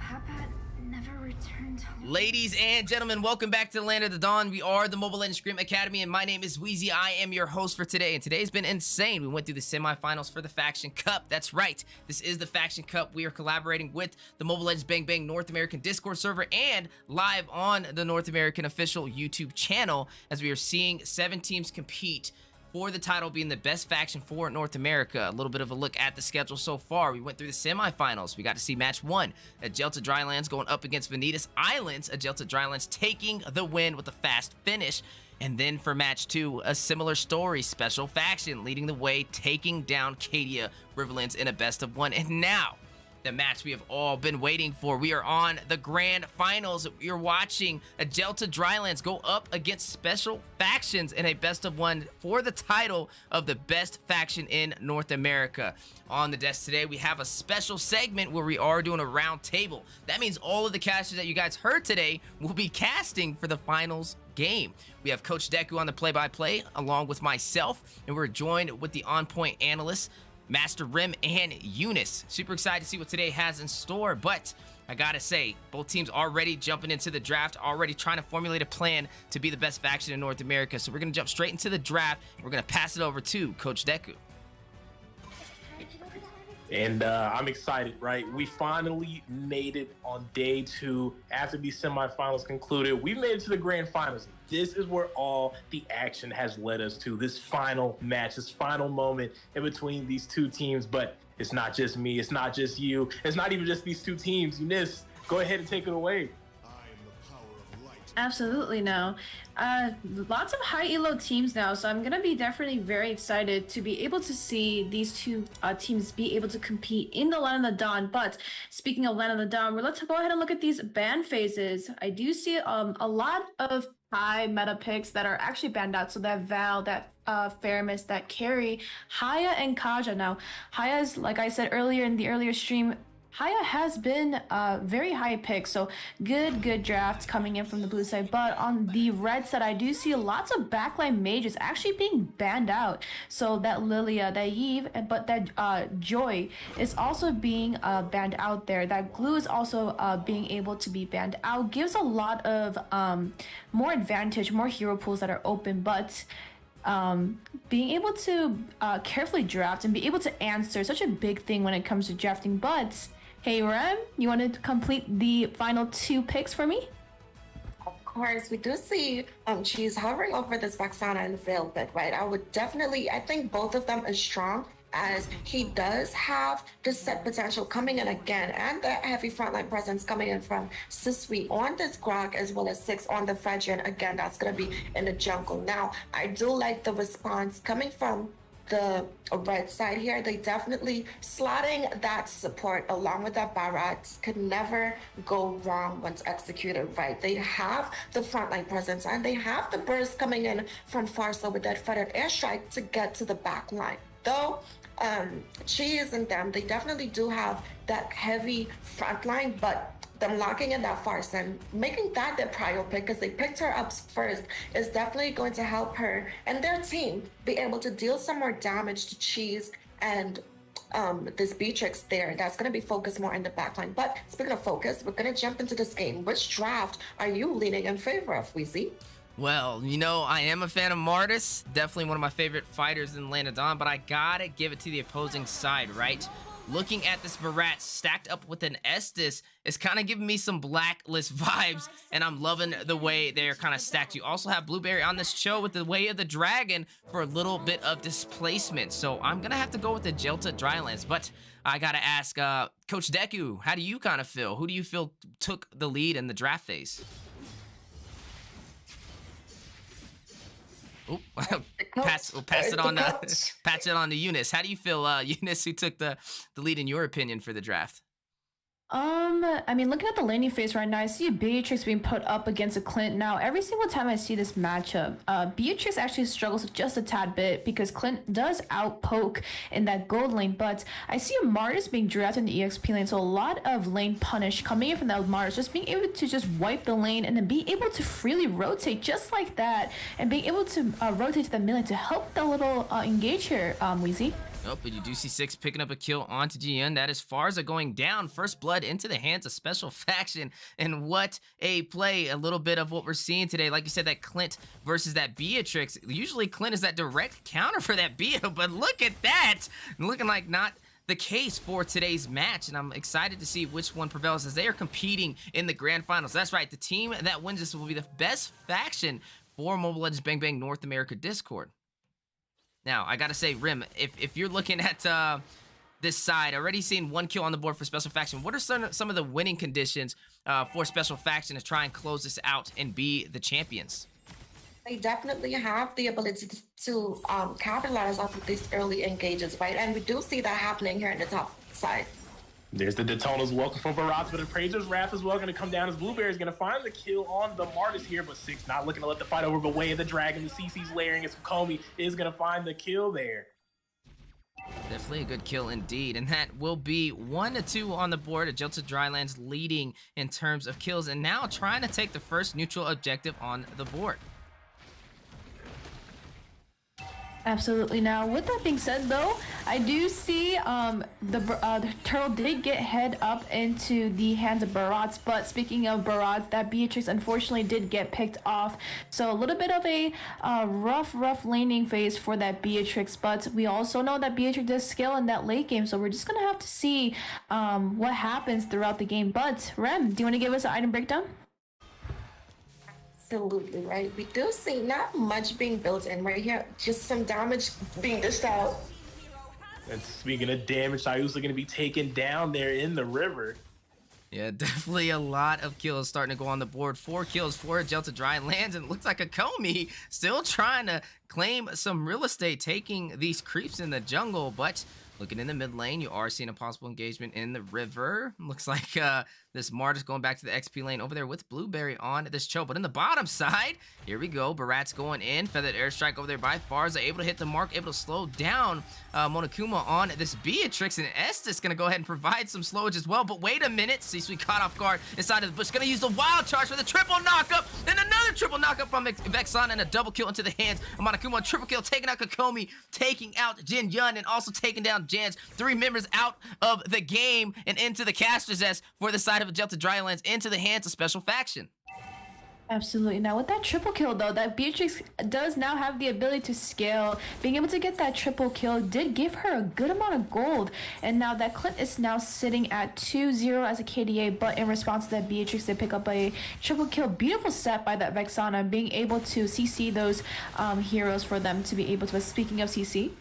Papa never returned home. Ladies and gentlemen, welcome back to the Land of the Dawn. We are the Mobile Legends Scrim Academy, and my name is Wheezy. I am your host for today, and today's been insane. We went through the semifinals for the Faction Cup. That's right, this is the Faction Cup. We are collaborating with the Mobile Legends Bang Bang North American Discord server and live on the North American official YouTube channel as we are seeing 7 teams compete for the title, being the best faction for North America. A little bit of a look at the schedule so far. We went through the semifinals. We got to see match 1, Agelta Drylands going up against Vanitas Islands. Agelta Drylands taking the win with a fast finish. And then for match 2, a similar story. Special faction leading the way, taking down Cadia Riverlands in a best of 1. And now, the match we have all been waiting for. We are on the grand finals. You're watching Agelta Drylands go up against Special Factions in a best of 1 for the title of the best faction in North America. On the desk today, we have a special segment where we are doing a round table. That means all of the casters that you guys heard today will be casting for the finals game. We have Coach Deku on the play-by-play along with myself, and we're joined with the on-point analysts, Master Rim and Eunice. Super excited to see what today has in store, but I gotta say, both teams already jumping into the draft, already trying to formulate a plan to be the best faction in North America. So we're gonna jump straight into the draft. We're gonna pass it over to Coach Deku. And I'm excited, right? We finally made it on day 2 after these semifinals concluded. We made it to the grand finals. This is where all the action has led us to. This final match, this final moment in between these 2 teams. But it's not just me. It's not just you. It's not even just these 2 teams. Eunice, go ahead and take it away. Absolutely no. Lots of high elo teams now, so I'm gonna be definitely very excited to be able to see these 2 teams be able to compete in the Land of the Dawn. But speaking of Land of the Dawn, let's go ahead and look at these ban phases. I do see a lot of high meta picks that are actually banned out. So that Val, that Faramis, that Carry, Haya, and Cadia. Now, Haya's, like I said earlier in the earlier stream, Haya has been a very high pick, so good drafts coming in from the blue side. But on the red side, I do see lots of backline mages actually being banned out. So that Lilia, that Eve, but that Joy is also being banned out there. That Glue is also being able to be banned out. Gives a lot of more advantage, more hero pools that are open, but being able to carefully draft and be able to answer such a big thing when it comes to drafting. But hey, Rem, you wanted to complete the final 2 picks for me? Of course, we do see she's hovering over this Vexana and Veil bit, right? I think both of them are strong, as he does have the set potential coming in again, and the heavy frontline presence coming in from Sisui on this Grog, as well as 6 on the Fredrian. Again, that's going to be in the jungle. Now, I do like the response coming from the red side here. They definitely slotting that support along with that Barat could never go wrong once executed right. They have the frontline presence, and they have the burst coming in from Farsa with that feathered airstrike to get to the back line. Though Cheese and them, they definitely do have that heavy front line, but them locking in that Farsa and making that their prior pick, because they picked her up first, is definitely going to help her and their team be able to deal some more damage to Cheese and this Beatrix there. That's going to be focused more in the backline. But speaking of focus, we're going to jump into this game. Which draft are you leaning in favor of, Weezy? Well, you know, I am a fan of Martis. Definitely one of my favorite fighters in Land of Dawn, but I gotta give it to the opposing side, right? Looking at this Barat stacked up with an Estus is kind of giving me some Blacklist vibes, and I'm loving the way they're kind of stacked. You also have Blueberry on this show with the Way of the Dragon for a little bit of displacement. So I'm gonna have to go with the Agelta Drylands, but I gotta ask Coach Deku, how do you kind of feel? Who do you feel took the lead in the draft phase? Ooh, we'll pass it on pass it on to Eunice. How do you feel, Eunice, who took the lead in your opinion for the draft? I mean, looking at the laning phase right now, I see Beatrix being put up against a Clint. Now, every single time I see this matchup, Beatrix actually struggles just a tad bit because Clint does outpoke in that gold lane, but I see a Martis being drafted in the EXP lane, so a lot of lane punish coming in from that Martis, just being able to just wipe the lane and then be able to freely rotate just like that, and being able to rotate to the mid lane to help the little engage here, Weezy. Oh, but you do see Six picking up a kill onto Jian. That is Farza going down. First blood into the hands of Special Faction. And what a play. A little bit of what we're seeing today. Like you said, that Clint versus that Beatrix. Usually Clint is that direct counter for that Bea, but look at that. Looking like not the case for today's match, and I'm excited to see which one prevails as they are competing in the grand finals. That's right, the team that wins this will be the best faction for Mobile Legends Bang Bang North America Discord. Now, I gotta say, Rim, if you're looking at this side, already seen one kill on the board for Special Faction, what are some of the winning conditions for Special Faction to try and close this out and be the champions? They definitely have the ability to capitalize off of these early engages, right? And we do see that happening here in the top side. There's the Daytona's welcome from Vanitas, but Appraiser's Wrath is well going to come down as Blueberry's going to find the kill on the Martis here, but Six not looking to let the fight over, but Way of the Dragon, the CC's layering as Komi is going to find the kill there. Definitely a good kill indeed, and that will be 1-2 on the board. Agelta Drylands leading in terms of kills, and now trying to take the first neutral objective on the board. Absolutely. Now, with that being said, though, I do see the turtle did get head up into the hands of Barats. But speaking of Barats, that Beatrix unfortunately did get picked off. So a little bit of a rough laning phase for that Beatrix. But we also know that Beatrix does skill in that late game. So we're just gonna have to see what happens throughout the game. But Rem, do you want to give us an item breakdown? Absolutely, right. We do see not much being built in right here, just some damage being dished out. And speaking of damage, Sayusa going to be taken down there in the river. Yeah, definitely a lot of kills starting to go on the board. 4 kills for Agelta Drylands, and it looks like a Komi still trying to claim some real estate, taking these creeps in the jungle, but looking in the mid lane, you are seeing a possible engagement in the river. Looks like this Martis going back to the XP lane over there with Blueberry on this choke. But in the bottom side, here we go. Barat's going in. Feathered airstrike over there by Farza. Able to hit the mark, able to slow down Monokuma on this Beatrix. And Estes going to go ahead and provide some slowage as well. But wait a minute. C-Suite caught off guard inside of the bush. Going to use the wild charge for the triple knockup. And another triple knockup from Vexon and a double kill into the hands of Monokuma. Triple kill taking out Kokomi, taking out Jin Yun, and also taking down Jans. 3 members out of the game and into the casters as for the side of Agelta Drylands into the hands of Special Faction. Absolutely. Now with that triple kill though, that Beatrix does now have the ability to scale. Being able to get that triple kill did give her a good amount of gold. And now that Clint is now sitting at 2-0 as a KDA, but in response to that Beatrix, they pick up a triple kill. Beautiful set by that Vexana, being able to CC those heroes for them to be able to. Speaking of CC,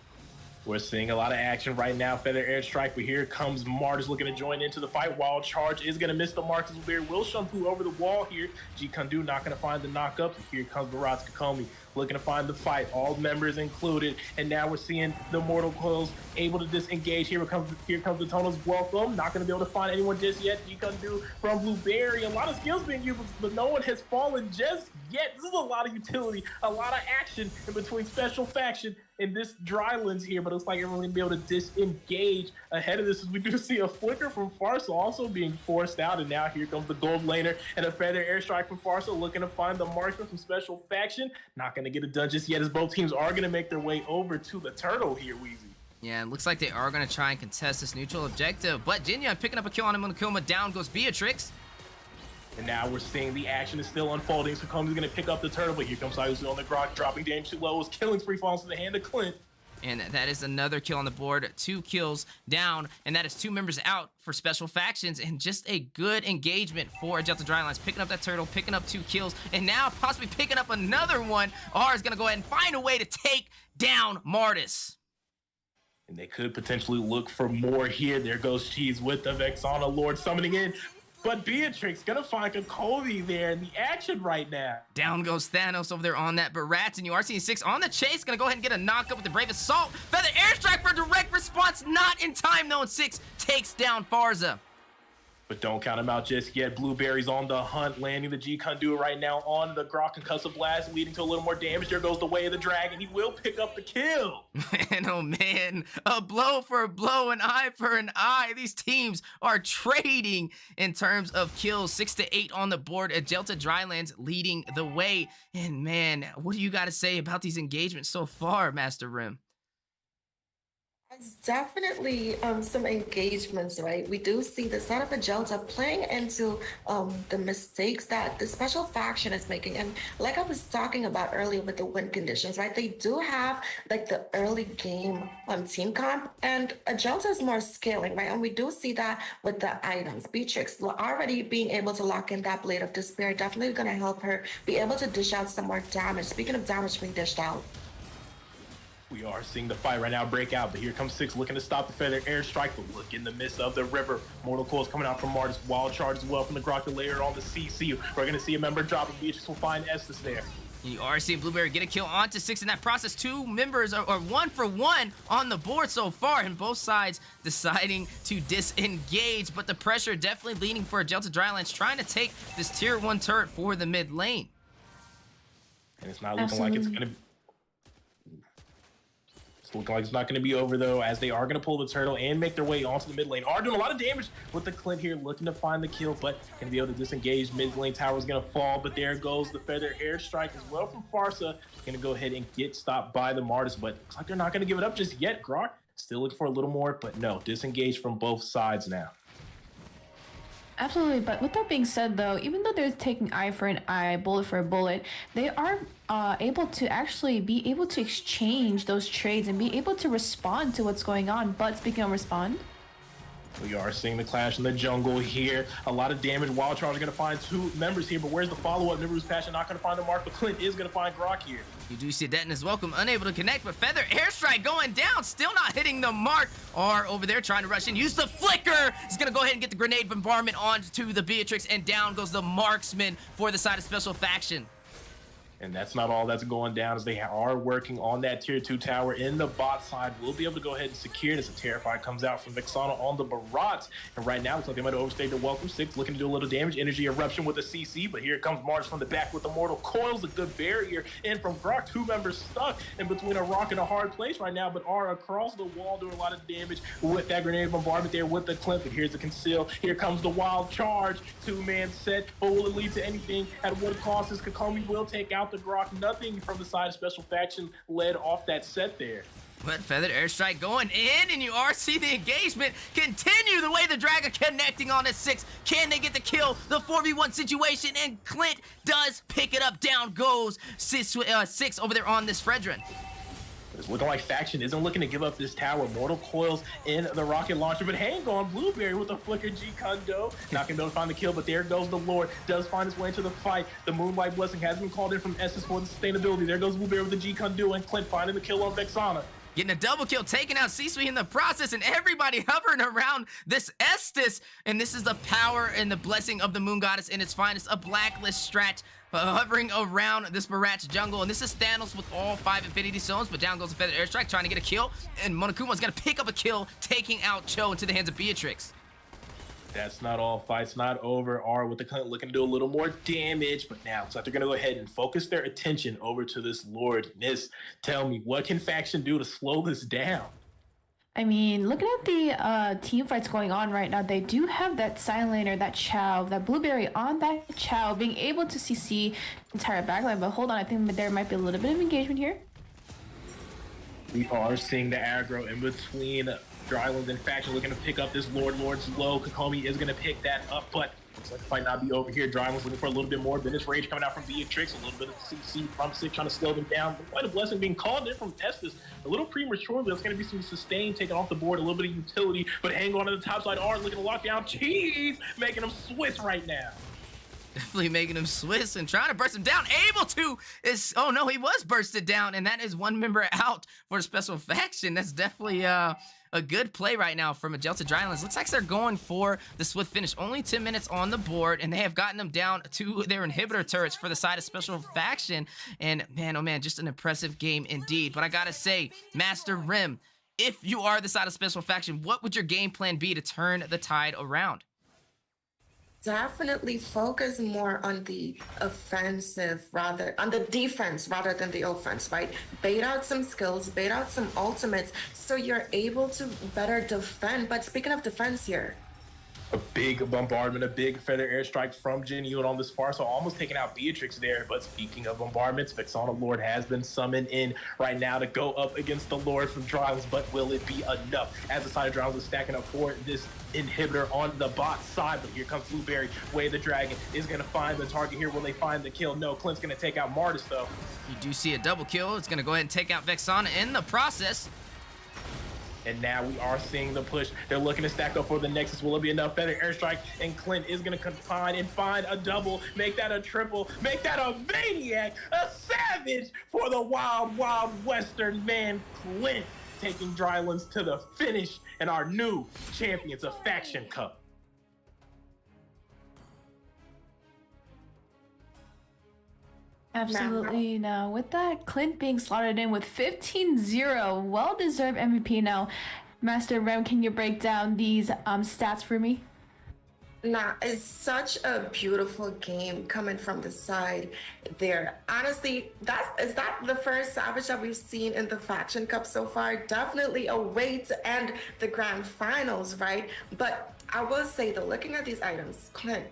we're seeing a lot of action right now. Feather airstrike, but here comes Martis looking to join into the fight. Wild charge is going to miss the mark. Will shampoo over the wall here. G Kundu not going to find the knockup. Here comes Barats Kokomi looking to find the fight. All members included. And now we're seeing the Mortal Coils able to disengage. Here comes the Tono's welcome. Not going to be able to find anyone just yet. G Kundu from Blueberry. A lot of skills being used, but no one has fallen just yet. This is a lot of utility, a lot of action in between Special Faction in this Drylands here, but it looks like everyone's gonna be able to disengage ahead of this as we do see a flicker from Farsa also being forced out, and now here comes the gold laner and a feather airstrike from Farsa looking to find the marksman from Special Faction. Not gonna get it done just yet as both teams are gonna make their way over to the turtle here, Weezy. Yeah, it looks like they are gonna try and contest this neutral objective, but Jinya picking up a kill on Monokuma. Down goes Beatrix. And now we're seeing the action is still unfolding. So Komi's going to pick up the turtle, but here comes Sayusa on the grok, dropping damage to lows. Killing spree falls to the hand of Clint. And that is another kill on the board. 2 kills down, and that is 2 members out for Special Factions, and just a good engagement for Agelta Drylands. Picking up that turtle, picking up 2 kills, and now possibly picking up another one. R is going to go ahead and find a way to take down Martis. And they could potentially look for more here. There goes Cheese with the Vexana Lord summoning in. But Beatrix gonna find Kokomi there in the action right now. Down goes Thanos over there on that Barats, and you are seeing 6 on the chase. Gonna go ahead and get a knockup with the Brave Assault. Feather Airstrike for a direct response. Not in time, though, and 6 takes down Farza. But don't count him out just yet. Blueberry's on the hunt, landing the G-Conduit right now on the Grok Concussive Blast, leading to a little more damage. There goes the Way of the Dragon. He will pick up the kill. Man, oh man, a blow for a blow, an eye for an eye. These teams are trading in terms of kills. 6 to 8 on the board. Agelta Drylands leading the way. And man, what do you got to say about these engagements so far, Master Rim? It's definitely some engagements, right? We do see the side of Agelta playing into the mistakes that the special faction is making. And like I was talking about earlier with the win conditions, right? They do have like the early game team comp, and Agelta is more scaling, right? And we do see that with the items. Beatrix already being able to lock in that Blade of Despair, definitely going to help her be able to dish out some more damage. Speaking of damage being dished out, we are seeing the fight right now break out, but here comes 6 looking to stop the Feather Airstrike, but look in the midst of the river. Mortal Coils coming out from Martis, Wild Charge as well from the Grok layer on the CC. We're going to see a member drop, and Beatrix will find Estes there. You are seeing Blueberry get a kill onto 6 in that process. 2 members are 1 for 1 on the board so far, and both sides deciding to disengage, but the pressure definitely leaning for Agelta Drylands, trying to take this tier 1 turret for the mid lane. And it's not looking like it's going to be... Looking like it's not going to be over, though, as they are going to pull the turtle and make their way onto the mid lane. Are doing a lot of damage with the Clint here, looking to find the kill, but going to be able to disengage. Mid lane tower is going to fall, but there goes the Feather Airstrike as well from Farsa. Going to go ahead and get stopped by the Martis, but looks like they're not going to give it up just yet. Grok still looking for a little more, but no, disengage from both sides now. Absolutely, but with that being said, though, even though they're taking eye for an eye, bullet for a bullet, they are able to actually be able to exchange those trades and be able to respond to what's going on. But speaking of respond, we are seeing the clash in the jungle here. A lot of damage. Wild Charge are going to find 2 members here, but where's the follow-up? Nibiru's Passion not going to find the mark, but Clint is going to find Grok here. You do see Deton as welcome, unable to connect, but Feather Airstrike going down, still not hitting the mark. R over there trying to rush in, use the flicker. He's going to go ahead and get the grenade bombardment onto the Beatrix, and down goes the marksman for the side of Special Faction. And that's not all that's going down, as they are working on that tier 2 tower in the bot side. We'll be able to go ahead and secure it as a Terrify comes out from Vexana on the Barats. And right now, looks like they might have overstayed their welcome. 6 looking to do a little damage. Energy Eruption with a CC, but here comes Mars from the back with the Mortal Coils. A good barrier in from Grok. 2 members stuck in between a rock and a hard place right now, but are across the wall doing a lot of damage with that grenade bombardment there with the Clint. But here's the Conceal. Here comes the Wild Charge. 2-man set, but will it lead to anything? At what cost is Kokomi will take out the Grok. Nothing from the side of Special Faction led off that set there. But Feathered Airstrike going in, and you are seeing the engagement continue the way the Dragon connecting on a 6. Can they get the kill? The 4v1 situation, and Clint does pick it up. Down goes 6 over there on this Fredrin. It's looking like Faction isn't looking to give up this tower. Mortal Coils in the rocket launcher, but hang on, Blueberry with a flicker G-Kundo. Not gonna be able to find the kill, but there goes the Lord. Does find his way into the fight. The Moonlight Blessing has been called in from Estes for the sustainability. There goes Blueberry with the G-Kundo, and Clint finding the kill on Vexana. Getting a double kill, taking out C-Suite in the process, and everybody hovering around this Estes. And this is the power and the blessing of the Moon Goddess in its finest. A Blacklist strat hovering around this Barat's jungle. And this is Thanos with all 5 Infinity Stones, but down goes the Feathered Airstrike trying to get a kill. And Monokuma's going to pick up a kill, taking out Cho into the hands of Beatrix. That's not all. Fight's not over. R with the Clint looking to do a little more damage, but now it's like they're going to go ahead and focus their attention over to this Lord. Nis, tell me, what can Faction do to slow this down? I mean, looking at the team fights going on right now, they do have that silent laner, that Chow, that Blueberry on that Chow, being able to CC entire backline. But hold on, I think there might be a little bit of engagement here. We are seeing the aggro in between Drylands and Faction looking to pick up this Lord. Lord's low. Kokomi is going to pick that up, but looks like the fight not be over here. Drylands looking for a little bit more. Venice Rage coming out from Beatrix. A little bit of CC from 6 trying to slow them down. Quite a blessing being called in from Estes. A little prematurely. There's going to be some sustain taken off the board. A little bit of utility, but hang on to the top side. R looking to lock down. Cheese making them Swiss right now. Definitely making him Swiss and trying to burst him down. Able to is, oh no, he was bursted down, and that is 1 member out for Special Faction. That's definitely a a good play right now from Agelta Drylands. Looks like they're going for the swift finish. Only 10 minutes on the board, and they have gotten them down to their inhibitor turrets for the side of Special Faction. And man, oh man, just an impressive game indeed. But I gotta say, Master Rim, if you are the side of Special Faction, what would your game plan be to turn the tide around? Definitely focus more on the defense rather than the offense, right? Bait out some skills, bait out some ultimates, so you're able to better defend. But speaking of defense here, a big bombardment, a big feather airstrike from Jin Yoon on this far, so almost taking out Beatrix there. But speaking of bombardments, Vexana Lord has been summoned in right now to go up against the Lord from Drylands, but will it be enough? As the side of Drylands is stacking up for this inhibitor on the bot side, but here comes Blueberry. Way the Dragon is going to find the target here. Will they find the kill? No, Clint's going to take out Martis, though. You do see a double kill. It's going to go ahead and take out Vexana in the process. And now we are seeing the push. They're looking to stack up for the Nexus. Will it be enough? Feather airstrike, and Clint is going to confine and find a double, make that a triple, make that a maniac, a savage for the wild, wild Western man, Clint, taking Drylands to the finish and our new champions of Faction Cup. Absolutely. Now, with that, Clint being slotted in with 15-0, well-deserved MVP. Now, Master Rem, can you break down these stats for me? Nah, it's such a beautiful game coming from the side there. Honestly, is that the first Savage that we've seen in the Faction Cup so far? Definitely a way to end the grand finals, right? But I will say, though, looking at these items, Clint,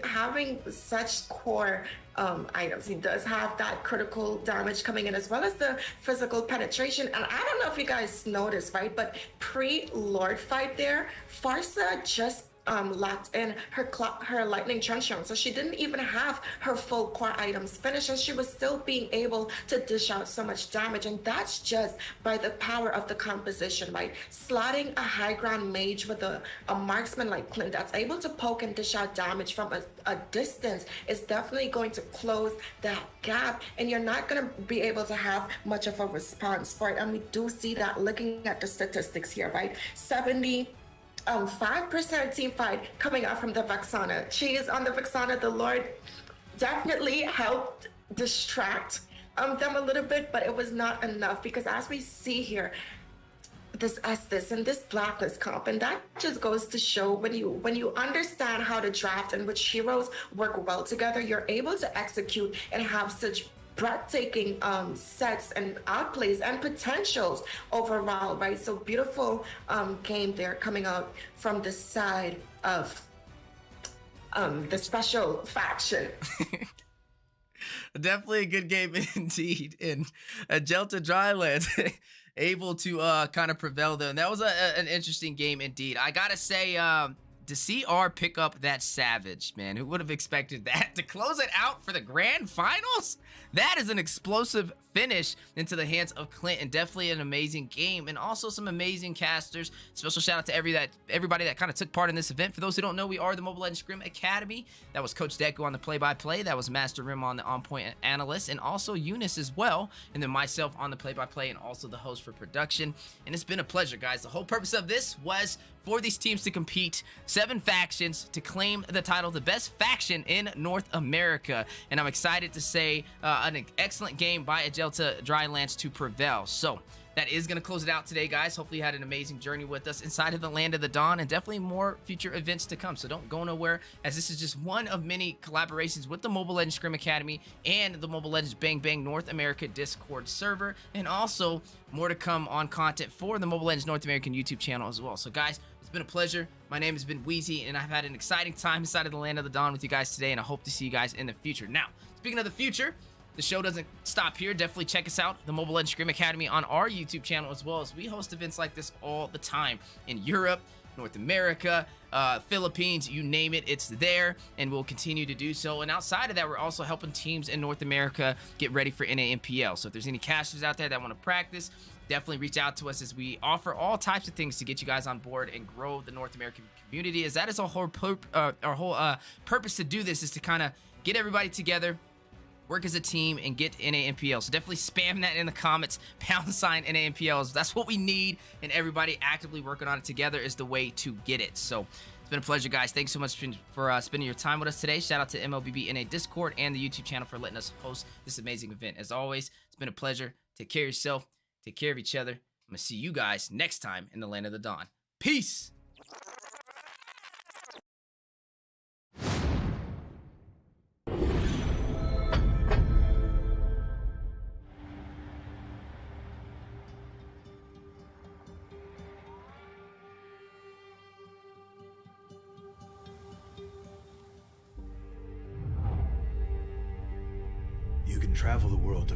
having such core items. He does have that critical damage coming in, as well as the physical penetration. And I don't know if you guys noticed, right? But pre-Lord fight there, Farsa just locked in her lightning truncheon, so she didn't even have her full core items finished, and she was still being able to dish out so much damage. And that's just by the power of the composition, right? Slotting a high ground mage with a marksman like Clint that's able to poke and dish out damage from a distance is definitely going to close that gap, and you're not going to be able to have much of a response for it. And we do see that looking at the statistics here, right? 5% team fight coming out from the Vexana. Cheese on the Vexana. The Lord definitely helped distract them a little bit, but it was not enough, because as we see here, this Estes and this Blacklist comp, and that just goes to show when you understand how to draft and which heroes work well together, you're able to execute and have such breathtaking sets and outplays and potentials overall, right? So beautiful game there coming out from the side of the Special Faction. Definitely a good game indeed. And Agelta Drylands able to kind of prevail there. And that was an interesting game indeed. I gotta say, to see R pick up that Savage, man, who would have expected that to close it out for the grand finals? That is an explosive finish into the hands of Clint, and definitely an amazing game, and also some amazing casters. Special shout out to everybody that kind of took part in this event. For those who don't know, we are the Mobile Legends Scrim Academy. That was Coach Deku on the play-by-play. That was Master Rim on the on-point analyst, and also Eunice as well, and then myself on the play-by-play, and also the host for production. And it's been a pleasure, guys. The whole purpose of this was for these teams to compete, 7 factions to claim the title, the best faction in North America. And I'm excited to say an excellent game by Agelta Drylands to prevail. So that is going to close it out today, guys. Hopefully you had an amazing journey with us inside of the Land of the Dawn, and definitely more future events to come. So don't go nowhere, as this is just one of many collaborations with the Mobile Legends Scrim Academy and the Mobile Legends Bang Bang North America Discord server, and also more to come on content for the Mobile Legends North American YouTube channel as well. So guys, it's been a pleasure. My name has been Wheezy, and I've had an exciting time inside of the Land of the Dawn with you guys today, and I hope to see you guys in the future. Now, speaking of the future, the show doesn't stop here. Definitely check us out, the Mobile Legends Scrim Academy, on our YouTube channel, as well as we host events like this all the time in Europe, North America, Philippines, you name it, it's there, and we'll continue to do so. And outside of that, we're also helping teams in North America get ready for NAMPL. So if there's any casters out there that want to practice, definitely reach out to us, as we offer all types of things to get you guys on board and grow the North American community, as that is our whole purpose to do this, is to kind of get everybody together, work as a team, and get NAMPL. So definitely spam that in the comments, # NAMPLs. That's what we need, and everybody actively working on it together is the way to get it. So it's been a pleasure, guys. Thanks so much for spending your time with us today. Shout out to MLBB NA Discord and the YouTube channel for letting us host this amazing event. As always, it's been a pleasure. Take care of yourself. Take care of each other. I'm going to see you guys next time in the Land of the Dawn. Peace! You can travel the world to